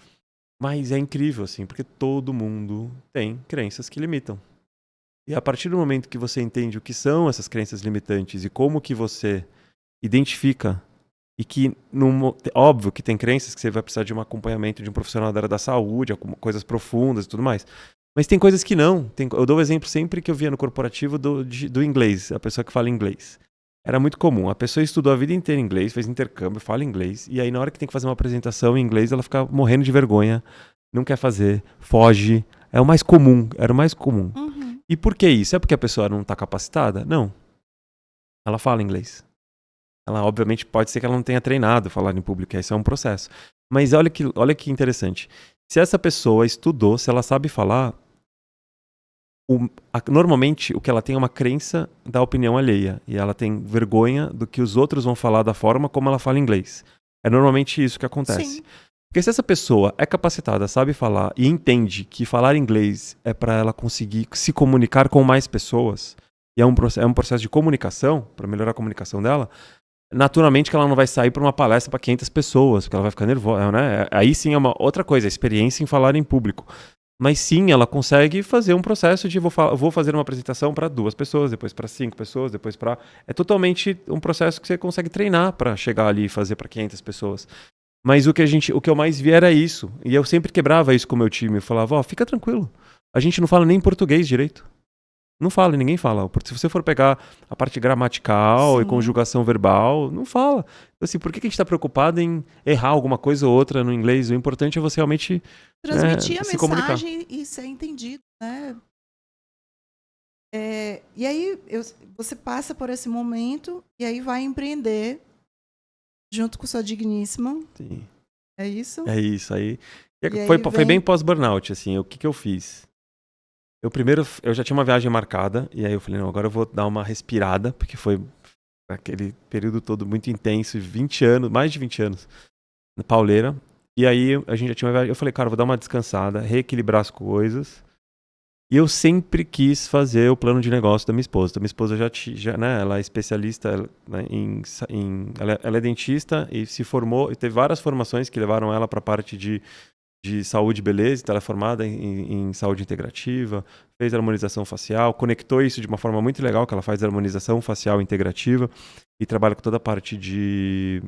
mas é incrível assim, porque todo mundo tem crenças que limitam. E a partir do momento que você entende o que são essas crenças limitantes e como que você identifica, e que, óbvio que tem crenças que você vai precisar de um acompanhamento de um profissional da área da saúde, coisas profundas e tudo mais. Mas tem coisas que não. Eu dou o exemplo sempre que eu via no corporativo do inglês, a pessoa que fala inglês. Era muito comum. A pessoa estudou a vida inteira inglês, fez intercâmbio, fala inglês, e aí na hora que tem que fazer uma apresentação em inglês, ela fica morrendo de vergonha, não quer fazer, foge. É o mais comum, era o mais comum. Uhum. E por que isso? É porque a pessoa não está capacitada? Não. Ela fala inglês. Ela, obviamente, pode ser que ela não tenha treinado falar em público, isso é um processo. Mas olha que interessante. Se essa pessoa estudou, se ela sabe falar, normalmente o que ela tem é uma crença da opinião alheia. E ela tem vergonha do que os outros vão falar da forma como ela fala inglês. É normalmente isso que acontece. Sim. Porque se essa pessoa é capacitada, sabe falar e entende que falar inglês é para ela conseguir se comunicar com mais pessoas, e é um processo de comunicação, para melhorar a comunicação dela, naturalmente que ela não vai sair para uma palestra para 500 pessoas, porque ela vai ficar nervosa, né? Aí sim é uma outra coisa, a experiência em falar em público. Mas sim, ela consegue fazer um processo de vou fazer uma apresentação para 2 pessoas, depois para 5 pessoas, depois para... É totalmente um processo que você consegue treinar para chegar ali e fazer para 500 pessoas. Mas o que eu mais vi era isso. E eu sempre quebrava isso com o meu time. Eu falava, fica tranquilo. A gente não fala nem português direito. Não fala, ninguém fala. Porque se você for pegar a parte gramatical Sim. e conjugação verbal, não fala. Então, assim, por que a gente está preocupado em errar alguma coisa ou outra no inglês? O importante é você realmente transmitir a se comunicar. mensagem e ser entendido, né? E aí você passa por esse momento e aí vai empreender junto com sua digníssima. Sim. É isso? É isso aí. E Foi aí bem pós-burnout, assim. O que eu fiz? Eu já tinha uma viagem marcada, e aí eu falei, não, agora eu vou dar uma respirada, porque foi aquele período todo muito intenso, 20 anos, mais de 20 anos, na pauleira. E aí a gente já tinha uma viagem, eu falei, cara, eu vou dar uma descansada, reequilibrar as coisas. E eu sempre quis fazer o plano de negócio da minha esposa. Então, minha esposa né, ela é especialista, né, ela é dentista e se formou, e teve várias formações que levaram ela para a parte de saúde e beleza. Então, ela é formada em saúde integrativa, fez harmonização facial, conectou isso de uma forma muito legal, que ela faz harmonização facial integrativa e trabalha com toda a parte de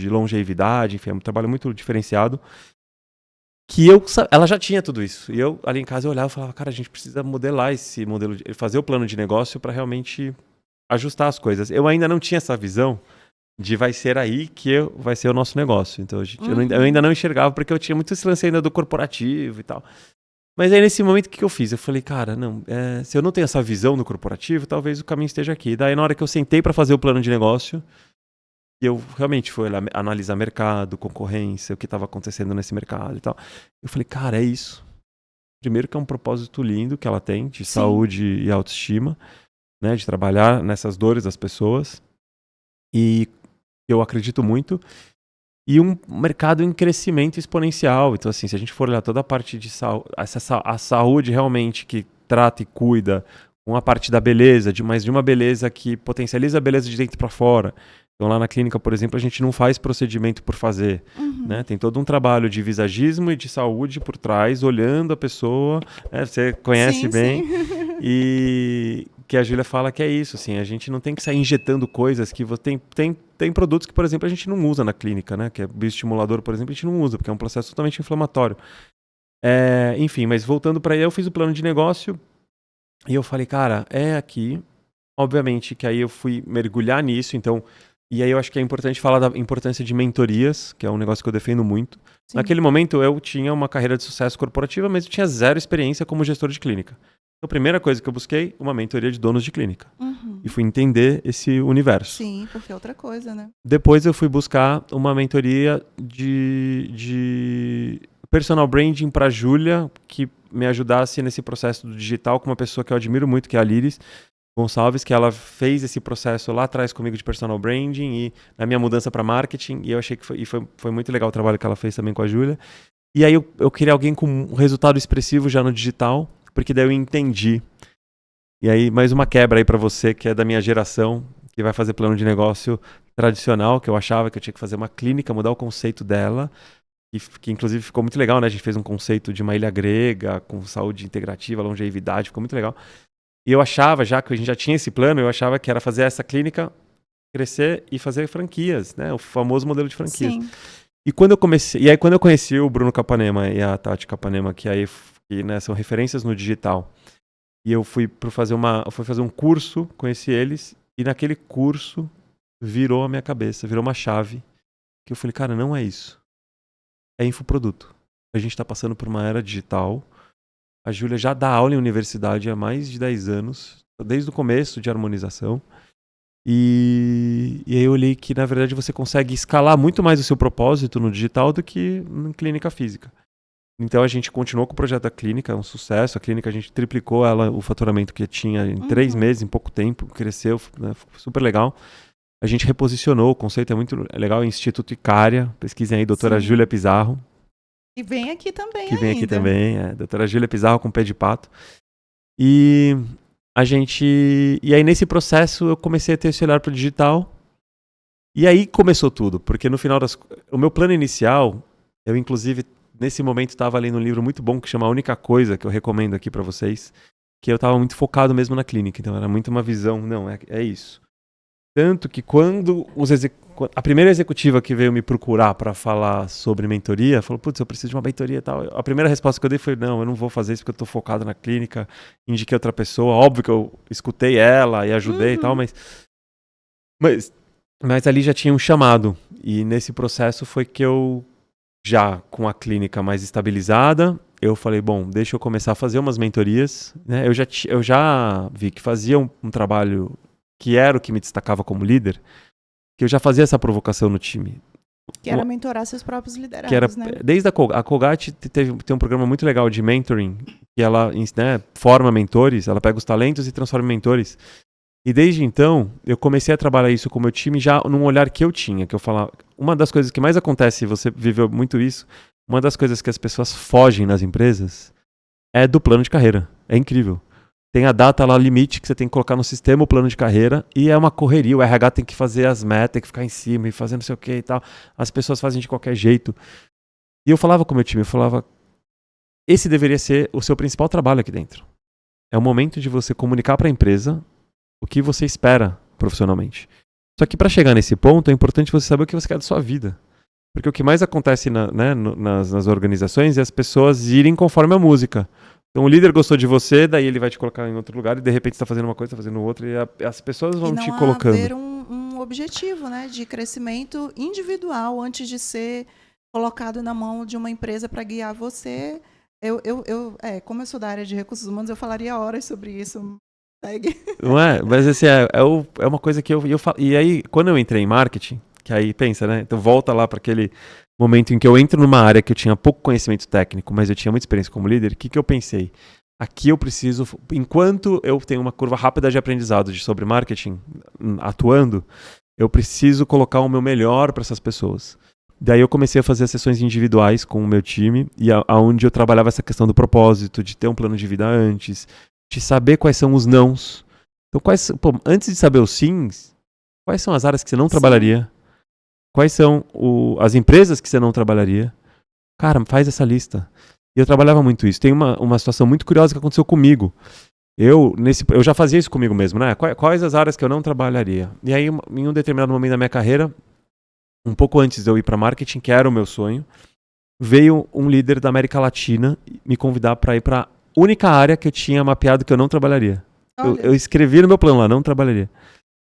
longevidade, enfim, é um trabalho muito diferenciado. Ela já tinha tudo isso. E eu, ali em casa, eu olhava e falava, cara, a gente precisa modelar esse modelo, fazer o plano de negócio para realmente ajustar as coisas. Eu ainda não tinha essa visão de vai ser aí que vai ser o nosso negócio. Então, eu ainda não enxergava, porque eu tinha muito esse lance ainda do corporativo e tal. Mas aí, nesse momento, o que eu fiz? Eu falei, cara, não, se eu não tenho essa visão do corporativo, talvez o caminho esteja aqui. Daí, na hora que eu sentei para fazer o plano de negócio, e eu realmente fui analisar mercado, concorrência, o que estava acontecendo nesse mercado e tal. Eu falei, cara, é isso. Primeiro que é um propósito lindo que ela tem, de saúde e autoestima, né, de trabalhar nessas dores das pessoas. E eu acredito muito. E um mercado em crescimento exponencial. Então, assim, se a gente for olhar toda a parte de a saúde realmente que trata e cuida, com a parte da beleza, mas de uma beleza que potencializa a beleza de dentro para fora. Então, lá na clínica, por exemplo, a gente não faz procedimento por fazer. Né? Tem todo um trabalho de visagismo e de saúde por trás, olhando a pessoa. Né? Você conhece bem. Sim. E que a Júlia fala que é isso. Assim, a gente não tem que sair injetando coisas que tem produtos que, por exemplo, a gente não usa na clínica. Né? Que é bioestimulador, por exemplo, a gente não usa, porque é um processo totalmente inflamatório. Enfim, mas voltando para aí, eu fiz o plano de negócio e eu falei, cara, é aqui. Obviamente que aí eu fui mergulhar nisso, então... E aí eu acho que é importante falar da importância de mentorias, que é um negócio que eu defendo muito. Sim. Naquele momento eu tinha uma carreira de sucesso corporativa, mas eu tinha zero experiência como gestor de clínica. Então a primeira coisa que eu busquei, uma mentoria de donos de clínica. E fui entender esse universo. Sim, porque é outra coisa, né? Depois eu fui buscar uma mentoria de personal branding para a Júlia, que me ajudasse nesse processo do digital com uma pessoa que eu admiro muito, que é a Liris Gonçalves, que ela fez esse processo lá atrás comigo de personal branding e na minha mudança para marketing, e eu achei que foi muito legal o trabalho que ela fez também com a Júlia. E aí eu queria alguém com um resultado expressivo já no digital, porque daí eu entendi. E aí mais uma quebra aí para você, que é da minha geração, que vai fazer plano de negócio tradicional, que eu achava que eu tinha que fazer uma clínica, mudar o conceito dela, que inclusive ficou muito legal, né? A gente fez um conceito de uma ilha grega, com saúde integrativa, longevidade, ficou muito legal. E eu achava, já que a gente já tinha esse plano, eu achava que era fazer essa clínica crescer e fazer franquias, né? O famoso modelo de franquias. Sim. E quando eu conheci o Bruno Capanema e a Tati Capanema, que né, são referências no digital, e eu fui fazer um curso, conheci eles, e naquele curso virou a minha cabeça, virou uma chave, que eu falei, cara, não é isso. É infoproduto. A gente está passando por uma era digital. A Júlia já dá aula em universidade há mais de 10 anos, desde o começo de harmonização. E aí eu olhei que, na verdade, você consegue escalar muito mais o seu propósito no digital do que em clínica física. Então a gente continuou com o projeto da clínica, é um sucesso. A clínica, a gente triplicou o faturamento que tinha em 3 meses, em pouco tempo, cresceu, né, super legal. A gente reposicionou, o conceito é muito legal, Instituto Icária, pesquisem aí, doutora Júlia Pizarro. E vem aqui também que vem aqui também, doutora Júlia Pizarro com pé de pato. E aí nesse processo eu comecei a ter esse olhar para o digital. E aí começou tudo, porque no final o meu plano inicial, eu inclusive nesse momento estava lendo um livro muito bom que chama A Única Coisa, que eu recomendo aqui para vocês, que eu estava muito focado mesmo na clínica, então era muito uma visão, não, é isso. Tanto que quando a primeira executiva que veio me procurar para falar sobre mentoria, falou, putz, eu preciso de uma mentoria e tal. A primeira resposta que eu dei foi, não, eu não vou fazer isso porque eu estou focado na clínica, indiquei outra pessoa. Óbvio que eu escutei ela e ajudei e tal, mas ali já tinha um chamado. E nesse processo foi que eu, já com a clínica mais estabilizada, eu falei, bom, deixa eu começar a fazer umas mentorias. Né? Eu já vi que fazia um trabalho que era o que me destacava como líder, que eu já fazia essa provocação no time. Que era mentorar seus próprios liderados, que era, né? Desde a Colgate tem um programa muito legal de mentoring, que ela, né, forma mentores, ela pega os talentos e transforma em mentores. E desde então, eu comecei a trabalhar isso com o meu time já num olhar que eu tinha, que eu falava, uma das coisas que mais acontece, você viveu muito isso, uma das coisas que as pessoas fogem nas empresas é do plano de carreira. É incrível. Tem a data lá, limite, que você tem que colocar no sistema o plano de carreira, e é uma correria, o RH tem que fazer as metas, tem que ficar em cima e fazer não sei o que e tal. As pessoas fazem de qualquer jeito. E eu falava com o meu time, eu falava, esse deveria ser o seu principal trabalho aqui dentro. É o momento de você comunicar para a empresa o que você espera profissionalmente. Só que para chegar nesse ponto, é importante você saber o que você quer da sua vida. Porque o que mais acontece nas organizações é as pessoas irem conforme a música. Então o líder gostou de você, daí ele vai te colocar em outro lugar e de repente você está fazendo uma coisa, está fazendo outra e as pessoas vão te colocando. E não haver um objetivo, né, de crescimento individual antes de ser colocado na mão de uma empresa para guiar você. Como eu sou da área de recursos humanos, eu falaria horas sobre isso. Segue. Não é? Mas assim, é uma coisa que eu falo. E aí, quando eu entrei em marketing, que aí pensa, né? Então volta lá para aquele momento em que eu entro numa área que eu tinha pouco conhecimento técnico, mas eu tinha muita experiência como líder. O que eu pensei? Aqui eu preciso, enquanto eu tenho uma curva rápida de aprendizado sobre marketing atuando, eu preciso colocar o meu melhor para essas pessoas. Daí eu comecei a fazer sessões individuais com o meu time, e aonde eu trabalhava essa questão do propósito, de ter um plano de vida antes, de saber quais são os nãos. Então, antes de saber os sims, quais são as áreas que você não trabalharia? Quais são as empresas que você não trabalharia? Cara, faz essa lista. E eu trabalhava muito isso. Tem uma situação muito curiosa que aconteceu comigo. Eu já fazia isso comigo mesmo, né? Quais as áreas que eu não trabalharia? E aí, em um determinado momento da minha carreira, um pouco antes de eu ir para marketing, que era o meu sonho, veio um líder da América Latina me convidar para ir para a única área que eu tinha mapeado que eu não trabalharia. Eu escrevi no meu plano lá, não trabalharia.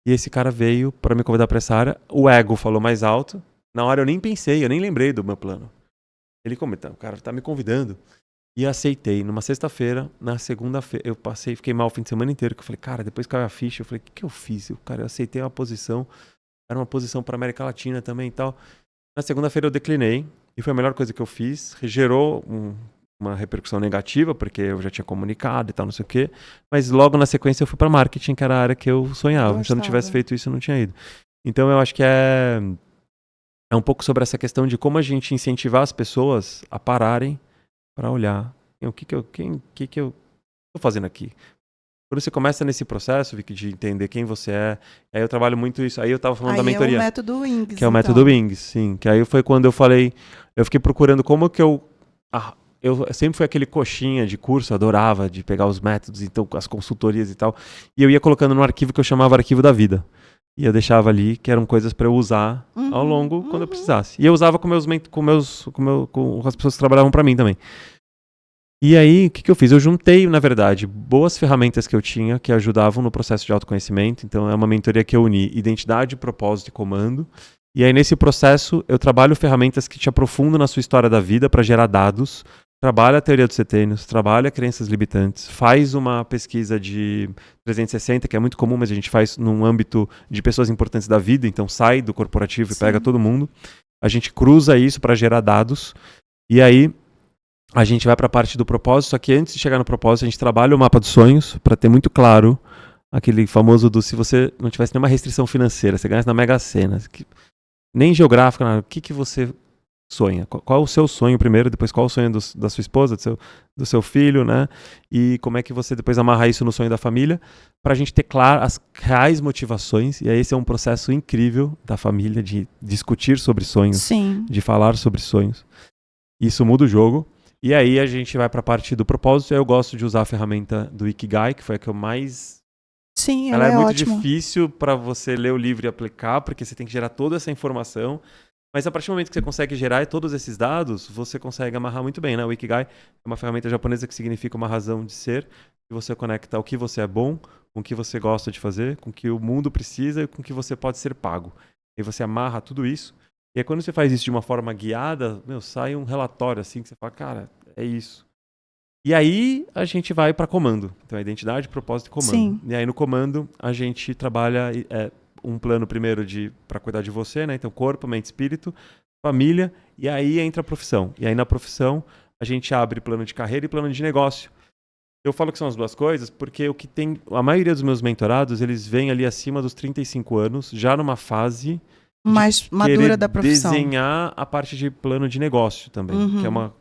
E esse cara veio para me convidar para essa área. O ego falou mais alto. Na hora eu nem pensei, eu nem lembrei do meu plano. Ele comentou, o cara tá me convidando. E aceitei. Numa sexta-feira, na segunda-feira, eu fiquei mal o fim de semana inteiro. Que eu falei, cara, depois caiu a ficha. Eu falei, o que eu fiz? Eu aceitei uma posição. Era uma posição para América Latina também e tal. Na segunda-feira eu declinei. E foi a melhor coisa que eu fiz. Gerou uma repercussão negativa, porque eu já tinha comunicado e tal, não sei o quê. Mas logo na sequência eu fui para marketing, que era a área que eu sonhava. Se eu não tivesse feito isso, eu não tinha ido. Então eu acho que é um pouco sobre essa questão de como a gente incentivar as pessoas a pararem para olhar o que eu estou fazendo aqui. Quando você começa nesse processo, Vicky, de entender quem você é, aí eu trabalho muito isso. Aí eu estava falando da mentoria. É o método Wings. Que é o método Wings, sim. Que aí foi quando eu falei, eu fiquei procurando como que eu sempre fui aquele coxinha de curso, adorava de pegar os métodos, então as consultorias e tal. E eu ia colocando no arquivo que eu chamava Arquivo da Vida. E eu deixava ali, que eram coisas para eu usar ao longo, quando eu precisasse. E eu usava com as pessoas que trabalhavam para mim também. E aí, o que eu fiz? Eu juntei, na verdade, boas ferramentas que eu tinha que ajudavam no processo de autoconhecimento. Então, é uma mentoria que eu uni identidade, propósito e comando. E aí, nesse processo, eu trabalho ferramentas que te aprofundam na sua história da vida para gerar dados. Trabalha a teoria dos setênios, trabalha crenças limitantes, faz uma pesquisa de 360, que é muito comum, mas a gente faz num âmbito de pessoas importantes da vida. Então, sai do corporativo e pega todo mundo. A gente cruza isso para gerar dados. E aí, a gente vai para a parte do propósito, só que antes de chegar no propósito, a gente trabalha o mapa dos sonhos para ter muito claro aquele famoso se você não tivesse nenhuma restrição financeira, você ganhasse na Mega Sena, nem geográfica, nada, o que você sonha? Qual é o seu sonho primeiro, depois qual é o sonho da sua esposa, do seu filho, né? E como é que você depois amarra isso no sonho da família, para a gente ter claro as reais motivações. E aí esse é um processo incrível da família de discutir sobre sonhos, Sim. de falar sobre sonhos. Isso muda o jogo. E aí a gente vai para a parte do propósito. Eu gosto de usar a ferramenta do Ikigai, que foi a que eu mais... Sim, ela é muito ótimo. difícil para você ler o livro e aplicar, porque você tem que gerar toda essa informação. Mas a partir do momento que você consegue gerar todos esses dados, você consegue amarrar muito bem, né? O Ikigai é uma ferramenta japonesa que significa uma razão de ser, que você conecta o que você é bom, com o que você gosta de fazer, com o que o mundo precisa e com o que você pode ser pago. E você amarra tudo isso. E aí quando você faz isso de uma forma guiada, sai um relatório assim que você fala, cara, é isso. E aí a gente vai para comando. Então, identidade, propósito e comando. Sim. E aí no comando a gente trabalha um plano primeiro para cuidar de você, né? Então, corpo, mente, espírito. família, e aí entra a profissão. E aí na profissão a gente abre plano de carreira e plano de negócio. Eu falo que são as duas coisas porque a maioria dos meus mentorados, eles vêm ali acima dos 35 anos, já numa fase mais madura da profissão. Desenhar a parte de plano de negócio também, que é uma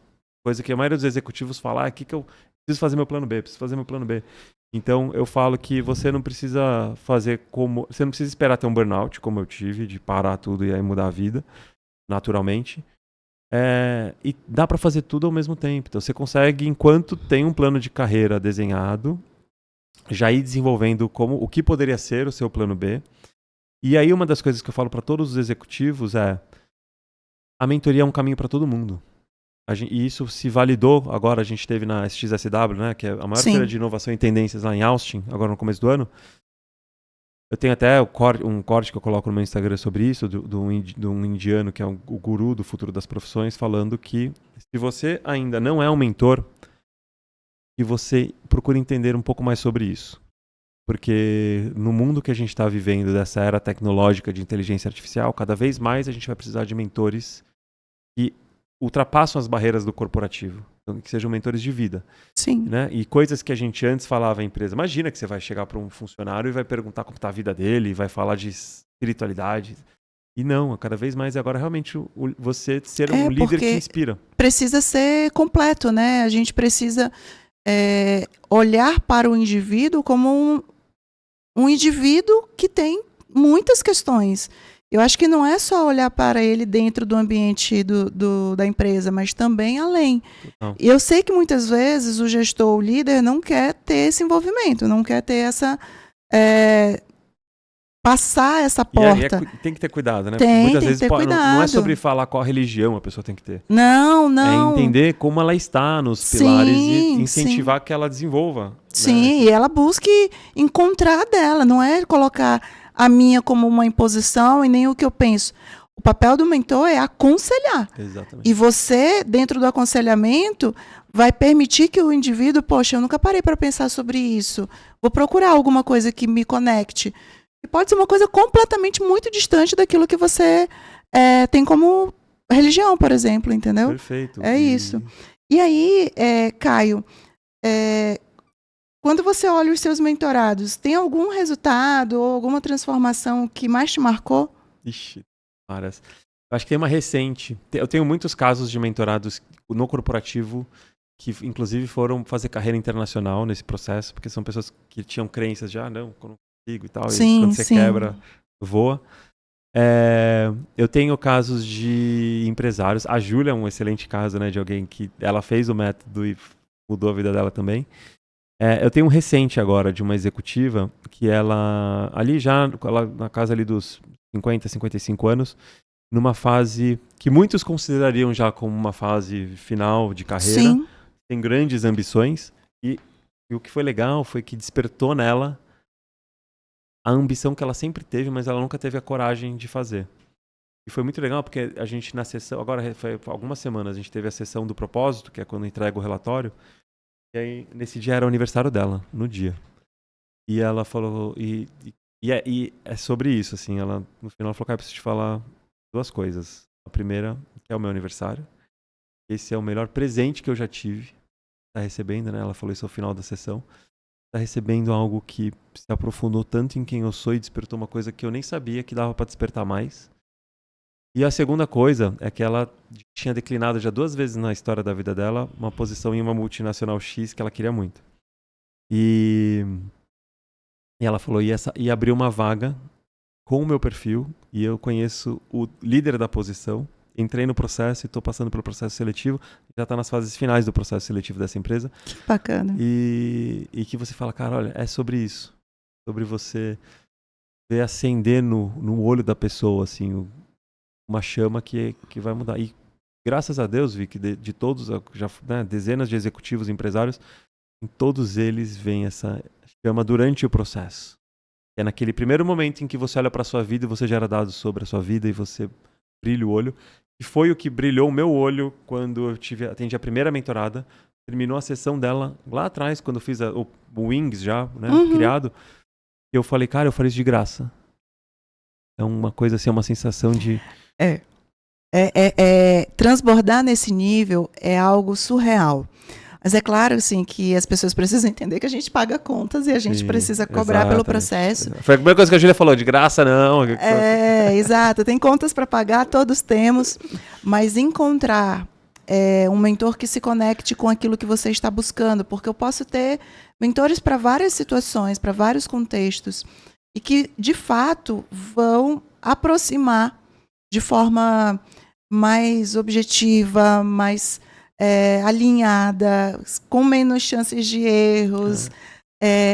coisa que a maioria dos executivos fala, que eu preciso fazer meu plano B, preciso fazer meu plano B. Então eu falo que você não precisa você não precisa esperar ter um burnout, como eu tive, de parar tudo e aí mudar a vida, naturalmente. E dá para fazer tudo ao mesmo tempo. Então você consegue, enquanto tem um plano de carreira desenhado, já ir desenvolvendo o que poderia ser o seu plano B. E aí uma das coisas que eu falo para todos os executivos é: a mentoria é um caminho para todo mundo. E isso se validou agora, a gente teve na SXSW, né, que é a maior feira de inovação e tendências lá em Austin, agora no começo do ano. Eu tenho até um corte que eu coloco no meu Instagram sobre isso, de um indiano que é o guru do futuro das profissões, falando que se você ainda não é um mentor, que você procure entender um pouco mais sobre isso. Porque no mundo que a gente está vivendo, dessa era tecnológica de inteligência artificial, cada vez mais a gente vai precisar de mentores que ultrapassam as barreiras do corporativo. Então, que sejam mentores de vida. Sim. Né? E coisas que a gente antes falava em empresa. Imagina que você vai chegar para um funcionário e vai perguntar como está a vida dele, vai falar de espiritualidade. E não, cada vez mais agora realmente você ser um líder que inspira. Precisa ser completo, né? A gente precisa olhar para o indivíduo como um indivíduo que tem muitas questões. Eu acho que não é só olhar para ele dentro do ambiente da empresa, mas também além. E eu sei que muitas vezes o gestor, o líder, não quer ter esse envolvimento, não quer ter essa... passar essa porta. Tem que ter cuidado, né? Tem muitas vezes que ter cuidado. Não é sobre falar qual religião a pessoa tem que ter. Não. É entender como ela está nos pilares e incentivar que ela desenvolva. Sim, né? e ela busque encontrar a dela, não é colocar a minha como uma imposição e nem o que eu penso. O papel do mentor é aconselhar. Exatamente. E você, dentro do aconselhamento, vai permitir que o indivíduo, poxa, eu nunca parei para pensar sobre isso. Vou procurar alguma coisa que me conecte. E pode ser uma coisa completamente muito distante daquilo que você tem como religião, por exemplo, entendeu? Perfeito. Isso. E aí, Caio, quando você olha os seus mentorados, tem algum resultado ou alguma transformação que mais te marcou? Ixi, várias. Acho que tem uma recente. Eu tenho muitos casos de mentorados no corporativo que, inclusive, foram fazer carreira internacional nesse processo, porque são pessoas que tinham crenças de, não consigo e tal. Sim, e quando você quebra, voa. Eu tenho casos de empresários. A Júlia é um excelente caso, né, de alguém que ela fez o método e mudou a vida dela também. Eu tenho um recente agora de uma executiva que ela na casa ali dos 50, 55 anos, numa fase que muitos considerariam já como uma fase final de carreira. Sim. Tem grandes ambições e o que foi legal foi que despertou nela a ambição que ela sempre teve, mas ela nunca teve a coragem de fazer. E foi muito legal porque a gente na sessão, agora foi algumas semanas, a gente teve a sessão do propósito, que é quando entrega o relatório. E aí, nesse dia era o aniversário dela, no dia. E ela falou, e é sobre isso, assim, no final ela falou, eu preciso te falar duas coisas. A primeira, que é o meu aniversário. Esse é o melhor presente que eu já tive. Tá recebendo, né? Ela falou isso ao final da sessão. Tá recebendo algo que se aprofundou tanto em quem eu sou e despertou uma coisa que eu nem sabia que dava pra despertar mais. E a segunda coisa é que ela tinha declinado já 2 vezes na história da vida dela uma posição em uma multinacional X que ela queria muito. E ela falou, e abriu uma vaga com o meu perfil, e eu conheço o líder da posição, entrei no processo e estou passando pelo processo seletivo, já está nas fases finais do processo seletivo dessa empresa. Que bacana. E que você fala, cara, olha, é sobre isso. Sobre você ver acender no olho da pessoa, assim, uma chama que vai mudar. E graças a Deus, Vicky, de todos, já dezenas de executivos, empresários, em todos eles vem essa chama durante o processo. É naquele primeiro momento em que você olha para a sua vida e você gera dados sobre a sua vida e você brilha o olho. E foi o que brilhou o meu olho quando eu atendi a primeira mentorada. Terminou a sessão dela lá atrás, quando eu fiz o Wings já, né, criado. Eu falei, cara, eu falei isso de graça. É uma coisa assim, uma sensação de... Transbordar nesse nível é algo surreal. Mas é claro, assim, que as pessoas precisam entender que a gente paga contas e a gente precisa cobrar pelo processo. Foi a primeira coisa que a Júlia falou, de graça não. Exato. Tem contas para pagar, todos temos. Mas encontrar um mentor que se conecte com aquilo que você está buscando. Porque eu posso ter mentores para várias situações, para vários contextos. E que, de fato, vão aproximar de forma mais objetiva, mais alinhada, com menos chances de erros,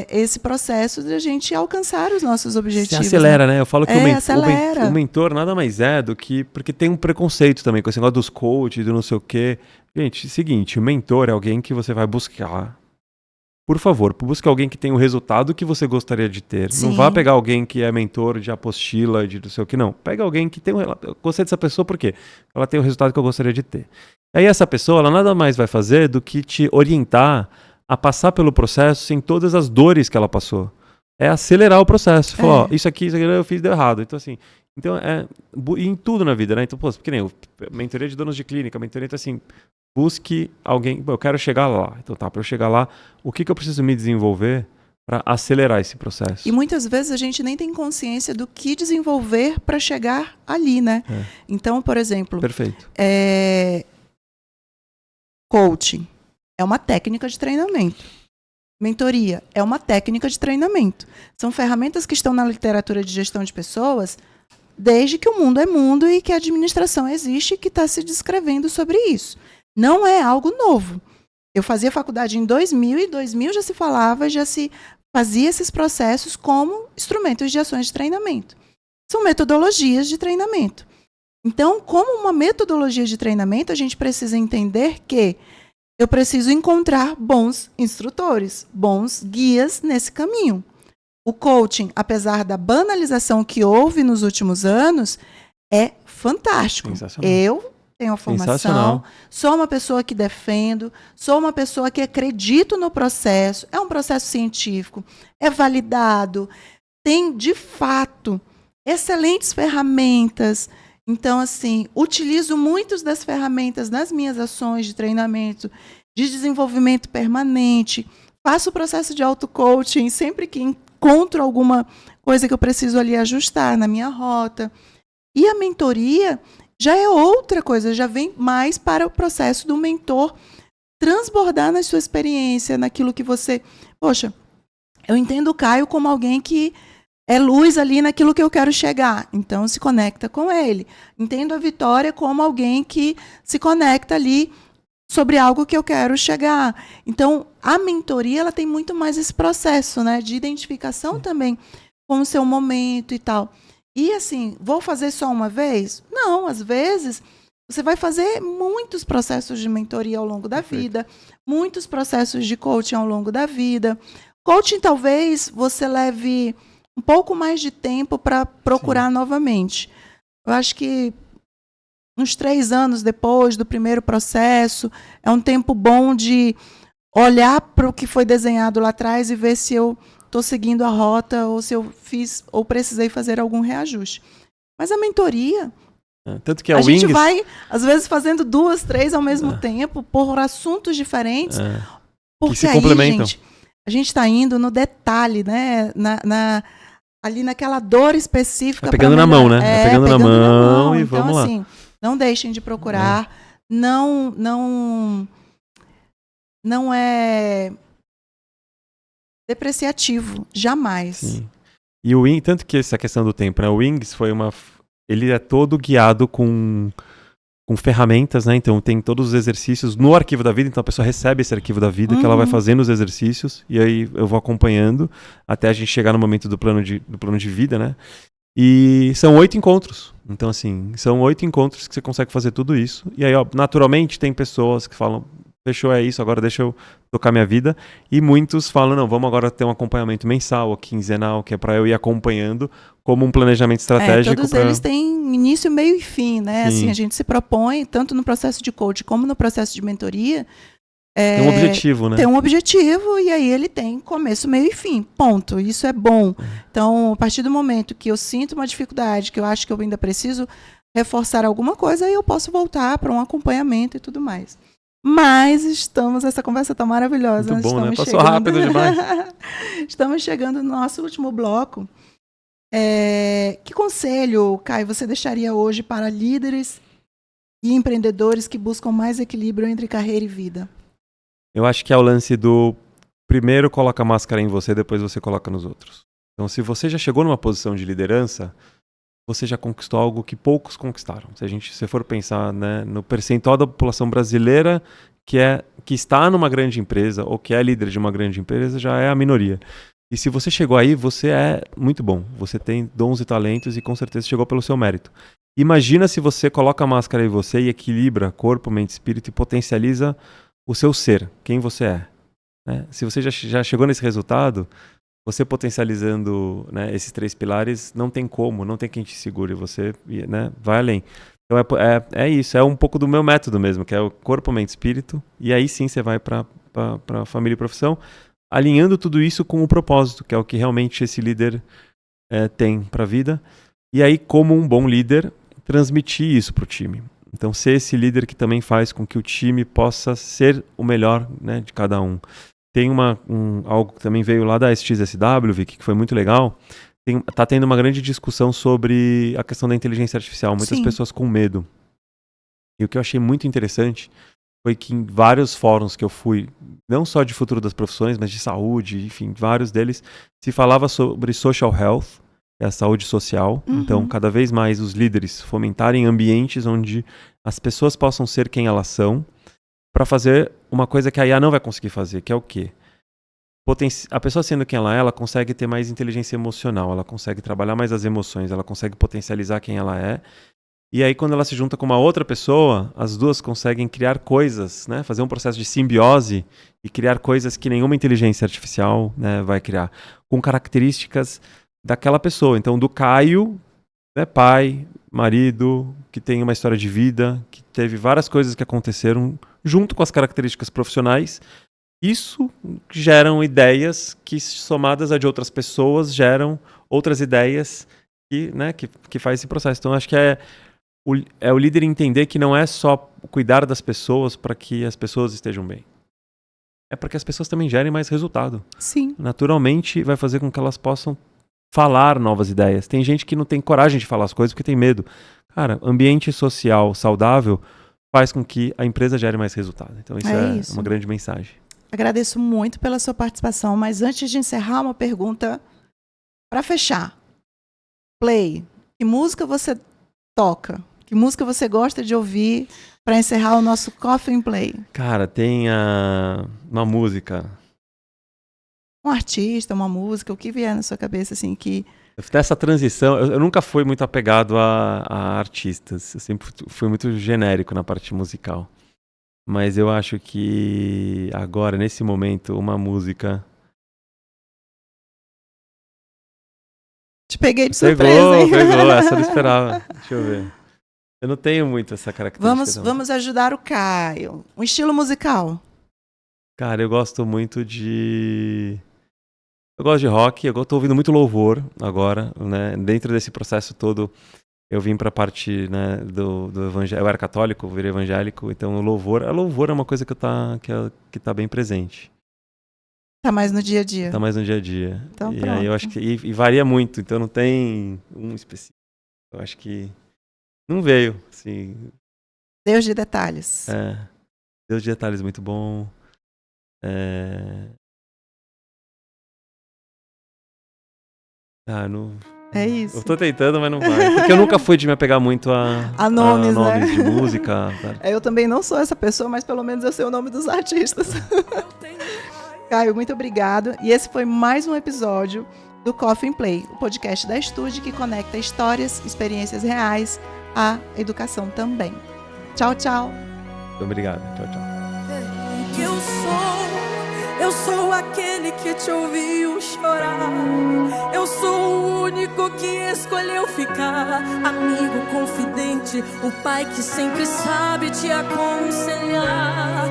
esse processo de a gente alcançar os nossos objetivos. Se acelera, né? Eu falo que o mentor nada mais é do que... Porque tem um preconceito também com esse negócio dos coaches, do não sei o quê. Gente, é o seguinte, o mentor é alguém que você vai buscar. Por favor, busque alguém que tenha o resultado que você gostaria de ter. Sim. Não vá pegar alguém que é mentor de apostila, de não sei o que, não. Pega alguém que tem eu gostei dessa pessoa porque ela tem o resultado que eu gostaria de ter. Aí essa pessoa, ela nada mais vai fazer do que te orientar a passar pelo processo sem todas as dores que ela passou. É acelerar o processo. Falar, ó, isso aqui eu fiz, deu errado. Então, assim, em tudo na vida, né? Então, pô, porque nem mentoria de donos de clínica, mentoria, então, assim, busque alguém, eu quero chegar lá. Então tá, para eu chegar lá, o que eu preciso me desenvolver para acelerar esse processo? E muitas vezes a gente nem tem consciência do que desenvolver para chegar ali, né? Então, por exemplo... Perfeito. Coaching é uma técnica de treinamento. Mentoria é uma técnica de treinamento. São ferramentas que estão na literatura de gestão de pessoas desde que o mundo é mundo e que a administração existe e que está se descrevendo sobre isso. Não é algo novo. Eu fazia faculdade em 2000 e em 2000 já se falava, já se fazia esses processos como instrumentos de ações de treinamento. São metodologias de treinamento. Então, como uma metodologia de treinamento, a gente precisa entender que eu preciso encontrar bons instrutores, bons guias nesse caminho. O coaching, apesar da banalização que houve nos últimos anos, é fantástico. Eu tenho a formação, sou uma pessoa que defendo, sou uma pessoa que acredito no processo, é um processo científico, é validado, tem, de fato, excelentes ferramentas. Então, assim, utilizo muitas das ferramentas nas minhas ações de treinamento, de desenvolvimento permanente, faço o processo de auto-coaching sempre que encontro alguma coisa que eu preciso ali ajustar na minha rota. E a mentoria já é outra coisa, já vem mais para o processo do mentor transbordar na sua experiência, naquilo que você... Poxa, eu entendo o Caio como alguém que é luz ali naquilo que eu quero chegar, então se conecta com ele. Entendo a Vitória como alguém que se conecta ali sobre algo que eu quero chegar. Então, a mentoria ela tem muito mais esse processo, né, de identificação também com o seu momento e tal. E assim, vou fazer só uma vez? Não, às vezes você vai fazer muitos processos de mentoria ao longo da vida, muitos processos de coaching ao longo da vida. Coaching talvez você leve um pouco mais de tempo para procurar novamente. Eu acho que uns 3 anos depois do primeiro processo, é um tempo bom de olhar para o que foi desenhado lá atrás e ver se eu estou seguindo a rota ou se eu fiz ou precisei fazer algum reajuste. Mas a mentoria, tanto que a gente vai, às vezes, fazendo 2, 3 ao mesmo tempo, por assuntos diferentes, porque que se aí, complementam. gente, a gente está indo no detalhe, né? Ali naquela dor específica. Pegando na mão, né? Pegando na mão e então, vamos lá. Assim, não deixem de procurar. Não é depreciativo, jamais. Sim. E o Wings, tanto que essa questão do tempo, né? O Wings ele é todo guiado com ferramentas, né? Então tem todos os exercícios no arquivo da vida, então a pessoa recebe esse arquivo da vida que ela vai fazendo os exercícios e aí eu vou acompanhando até a gente chegar no momento do plano de vida, né? E são 8 encontros. Então, assim, são 8 encontros que você consegue fazer tudo isso. E aí, ó, naturalmente, tem pessoas que falam, fechou, é isso, agora deixa eu tocar minha vida. E muitos falam, não, vamos agora ter um acompanhamento mensal ou quinzenal, que é para eu ir acompanhando como um planejamento estratégico. Todos eles têm início, meio e fim, né? Assim, a gente se propõe, tanto no processo de coaching como no processo de mentoria, tem um objetivo, né? Tem um objetivo e aí ele tem começo, meio e fim. Ponto. Isso é bom. Então, a partir do momento que eu sinto uma dificuldade, que eu acho que eu ainda preciso reforçar alguma coisa, aí eu posso voltar para um acompanhamento e tudo mais. Mas essa conversa está maravilhosa. Muito bom, né? Passou rápido demais. Estamos chegando no nosso último bloco. Que conselho, Caio, você deixaria hoje para líderes e empreendedores que buscam mais equilíbrio entre carreira e vida? Eu acho que é o lance do primeiro coloca a máscara em você, depois você coloca nos outros. Então, se você já chegou numa posição de liderança, você já conquistou algo que poucos conquistaram. Se for pensar, né, no percentual da população brasileira que está numa grande empresa ou que é líder de uma grande empresa, já é a minoria. E se você chegou aí, você é muito bom. Você tem dons e talentos e com certeza chegou pelo seu mérito. Imagina se você coloca a máscara em você e equilibra corpo, mente e espírito e potencializa o seu ser, quem você é. Né? Se você já chegou nesse resultado, você potencializando, né, esses 3 pilares, não tem quem te segure, você, né, vai além. Então é isso, é um pouco do meu método mesmo, que é o corpo, mente e espírito, e aí sim você vai para família e profissão, alinhando tudo isso com o propósito, que é o que realmente esse líder tem para a vida, e aí como um bom líder, transmitir isso para o time. Então ser esse líder que também faz com que o time possa ser o melhor, né, de cada um. Tem algo que também veio lá da SXSW, Vicky, que foi muito legal. Tá tendo uma grande discussão sobre a questão da inteligência artificial. Muitas pessoas com medo. E o que eu achei muito interessante foi que em vários fóruns que eu fui, não só de futuro das profissões, mas de saúde, enfim, vários deles, se falava sobre social health, é a saúde social. Uhum. Então, cada vez mais os líderes fomentarem ambientes onde as pessoas possam ser quem elas são, para fazer uma coisa que a IA não vai conseguir fazer, que é o quê? A pessoa sendo quem ela consegue ter mais inteligência emocional, ela consegue trabalhar mais as emoções, ela consegue potencializar quem ela é. E aí, quando ela se junta com uma outra pessoa, as duas conseguem criar coisas, né? Fazer um processo de simbiose e criar coisas que nenhuma inteligência artificial, né, vai criar, com características daquela pessoa. Então, do Caio, né, pai, marido, que tem uma história de vida, que teve várias coisas que aconteceram junto com as características profissionais, isso geram ideias que, somadas a de outras pessoas, geram outras ideias que faz esse processo. Então, acho que é o líder entender que não é só cuidar das pessoas para que as pessoas estejam bem. É para que as pessoas também gerem mais resultado. Sim. Naturalmente, vai fazer com que elas possam falar novas ideias. Tem gente que não tem coragem de falar as coisas porque tem medo. Cara, ambiente social saudável faz com que a empresa gere mais resultado. Então isso é uma grande mensagem. Agradeço muito pela sua participação, mas antes de encerrar, uma pergunta para fechar. Play, que música você toca? Que música você gosta de ouvir para encerrar o nosso Coffee Play? Cara, tem uma música. Um artista, uma música, o que vier na sua cabeça, assim, que... Nessa transição, eu nunca fui muito apegado a artistas. Eu sempre fui muito genérico na parte musical. Mas eu acho que agora, nesse momento, uma música... Te peguei de surpresa, hein? Pegou, essa eu não esperava. Deixa eu ver. Eu não tenho muito essa característica. Vamos ajudar o Caio. Um estilo musical? Cara, eu gosto muito de... Eu gosto de rock, eu tô ouvindo muito louvor agora, né? Dentro desse processo todo, eu vim pra parte, né, do evangelho. Eu era católico, virei evangélico, então o louvor é uma coisa que tá bem presente. Tá mais no dia a dia. Tá mais no dia a dia. Então, e pronto. aí eu acho que e varia muito, então não tem um específico. Eu acho que não veio, assim. Deus de detalhes. Deus de detalhes muito bom. Não... É isso. Eu tô tentando, mas não vai. Porque eu nunca fui de me apegar muito a nomes, né? De música. Eu também não sou essa pessoa, mas pelo menos eu sei o nome dos artistas. Caio, muito obrigado. E esse foi mais um episódio do Coffee Play, o podcast da Estude que conecta histórias, experiências reais à educação também. Tchau, tchau. Muito obrigado. Tchau, tchau. Eu sou aquele que te ouviu chorar. Eu sou o único que escolheu ficar. Amigo confidente, o pai que sempre sabe te aconselhar.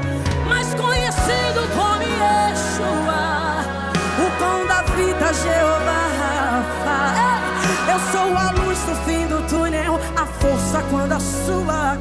Mais conhecido como Yeshua, o pão da vida, Jeová Rafa. Eu sou a luz no fim do túnel, a força quando a sua